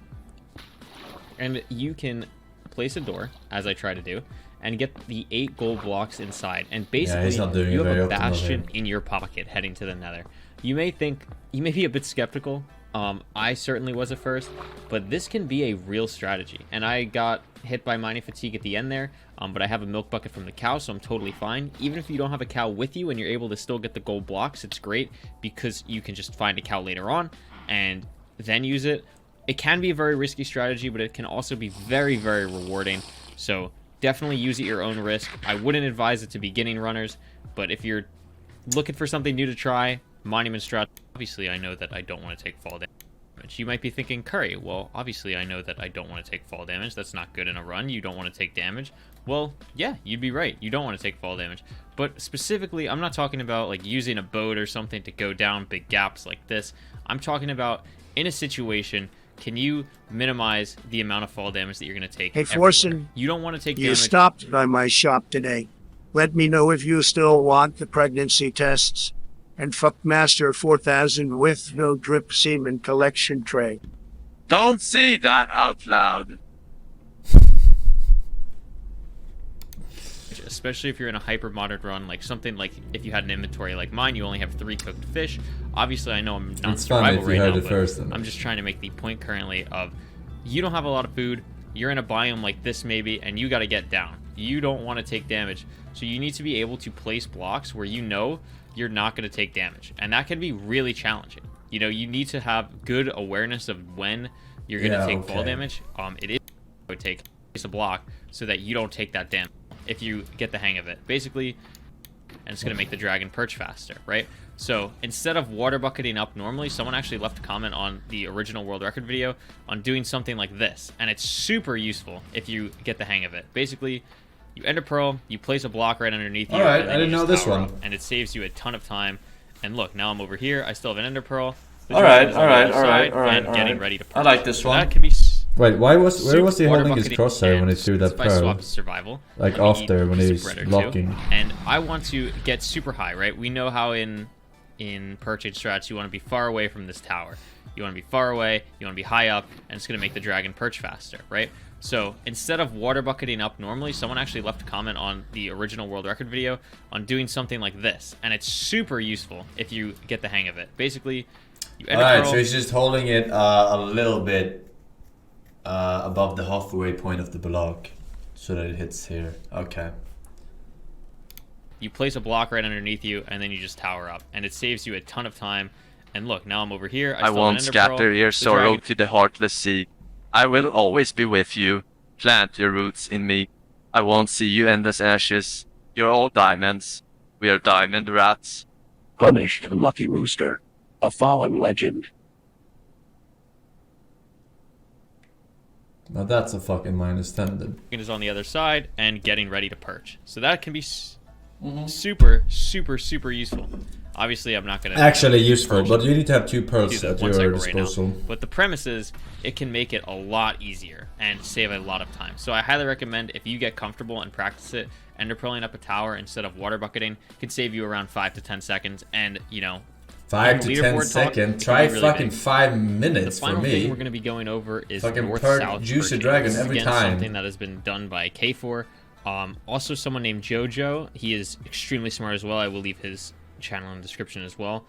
and you can place a door, as I try to do, and get the 8 gold blocks inside. And basically, you have a bastion in your pocket heading to the nether. You may think, you may be a bit skeptical. I certainly was at first, but this can be a real strategy. And I got hit by mining fatigue at the end there, but I have a milk bucket from the cow, so I'm totally fine. Even if you don't have a cow with you and you're able to still get the gold blocks, it's great because you can just find a cow later on and then use it. It can be a very risky strategy, but it can also be very, very rewarding. So definitely use it at your own risk. I wouldn't advise it to beginning runners, but if you're looking for something new to try, monument strat. Obviously, I know that I don't want to take fall damage. You might be thinking, Curry, well, obviously I know that I don't want to take fall damage. That's not good in a run. You don't want to take damage. Well, yeah, you'd be right. You don't want to take fall damage. But specifically, I'm not talking about like using a boat or something to go down big gaps like this. I'm talking about in a situation, can you minimize the amount of fall damage that you're going to take? Hey, Forsen, you don't want to take you damage. stopped by my shop today. Let me know if you still want the pregnancy tests. And Fuckmaster 4000 with no drip semen collection tray. Don't say that out loud. Especially if you're in a hyper modern run, like something like if you had an inventory like mine, you only have 3 cooked fish. Obviously, I know I'm not survival right now, but I'm just trying to make the point currently of you don't have a lot of food. You're in a biome like this maybe, and you got to get down. You don't want to take damage, so you need to be able to place blocks where you know you're not going to take damage, and that can be really challenging. You know, you need to have good awareness of when you're going to take fall damage. It is to take a block so that you don't take that damage if you get the hang of it, basically, and it's going to make the dragon perch faster, right? So instead of water bucketing up normally, someone actually left a comment on the original world record video on doing something like this, and it's super useful if you get the hang of it. Basically, you ender pearl, you place a block right underneath you. Alright, I didn't know this one. And it saves you a ton of time. And look, now I'm over here. I still have an ender pearl. Alright. Getting ready to I like this one. That can be wait, where was he holding his crosshair when he threw that pearl? Swap survival. Like after, when he was blocking. And I want to get super high, right? We know how in purchase strats you want to be far away from this tower. You want to be far away, you want to be high up, and it's going to make the dragon perch faster, right? So instead of water bucketing up normally, someone actually left a comment on the original world record video on doing something like this, and it's super useful if you get the hang of it. Basically, you ender Alright, pearl, so he's just holding it a little bit above the halfway point of the block so that it hits here. Okay. you place a block right underneath you, and then you just tower up, and it saves you a ton of time. And look, now I'm over here. I won't scatter your sorrow to the heartless sea. I will always be with you. Plant your roots in me. I won't see you endless ashes. You're all diamonds. We are diamond rats. Punished lucky rooster, a fallen legend. Now that's a fucking -10 then. Is on the other side and getting ready to perch. So that can be super, super, super useful. Obviously, I'm not going to... Actually useful, but you need to have 2 pearls at your disposal. Right, but the premise is, it can make it a lot easier and save a lot of time. So I highly recommend, if you get comfortable and practice it, ender pearling up a tower instead of water bucketing can save you around 5 to 10 seconds. And, you know... 5 to 10 seconds? Try really fucking big. 5 minutes for me. The final thing we're going to be going over is fucking north-south juice a dragon every time. Something that has been done by K4. Also, someone named Jojo. He is extremely smart as well. I will leave his channel in the description as well.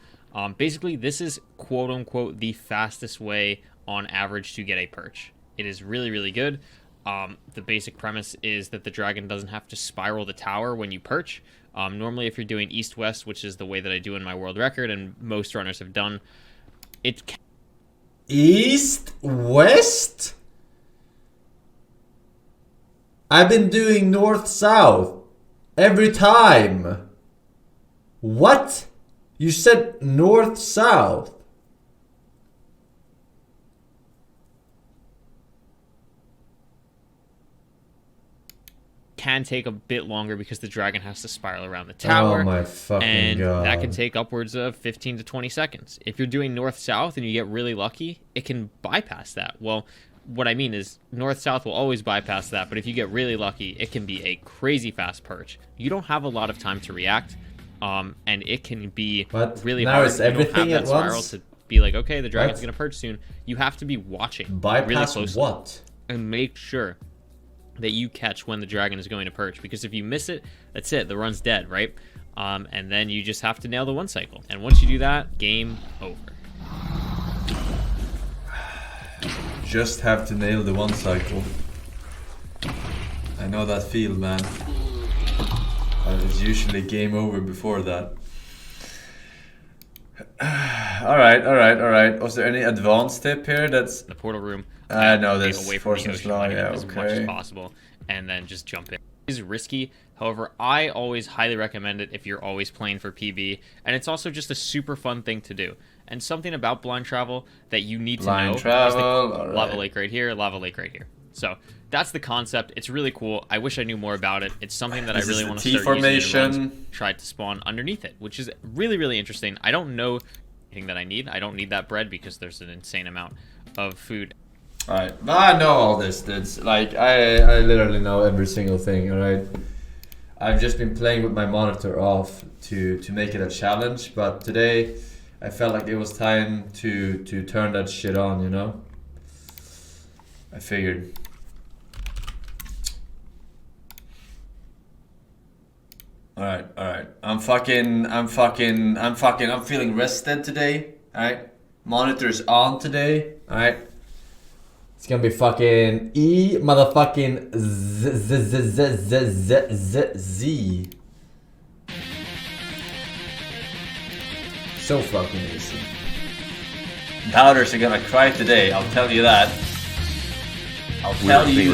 Basically, this is quote-unquote the fastest way on average to get a perch. It is really, really good. The basic premise is that the dragon doesn't have to spiral the tower when you perch. Normally, if you're doing east-west, which is the way that I do in my world record, and most runners have done, it... East-west? I've been doing north-south every time. What? You said north-south. can take a bit longer because the dragon has to spiral around the tower. Oh my fucking and god. that can take upwards of 15 to 20 seconds. If you're doing north-south and you get really lucky, it can bypass that. Well, what I mean is north-south will always bypass that, but if you get really lucky, it can be a crazy fast perch. You don't have a lot of time to react, and it can be really now hard. it's You don't everything have at that spiral once? to be like, okay, the dragon's What? gonna perch soon. You have to be watching Bypass really closely what? and make sure that you catch when the dragon is going to perch, because if you miss it, that's it, the run's dead, right? And then you just have to nail the one cycle, and once you do that, game over. Just have to nail the one cycle. I know that feel, man. It's usually game over before that. Alright. Was there any advanced tip here? That's the portal room. No, there's away from the Forsen ocean line, yeah, as much as okay. possible, and then just jump in. It's risky. However, I always highly recommend it if you're always playing for PB, and it's also just a super fun thing to do. And something about blind travel that you need to know is lava lake right here, lava lake right here. So that's the concept. It's really cool. I wish I knew more about it. It's something that I really want to start using in runs. Try to spawn underneath it, which is really, really interesting. I don't know anything that I need. I don't need that bread because there's an insane amount of food. Alright, I know all this, dudes. Like, I literally know every single thing, alright? I've just been playing with my monitor off to make it a challenge, but today I felt like it was time to turn that shit on, you know? I figured. Alright. I'm feeling rested today, alright? Monitor's on today, alright? It's gonna be fucking E motherfucking Z. So fucking easy. Doubters are gonna cry today, I'll tell you that. I'll tell you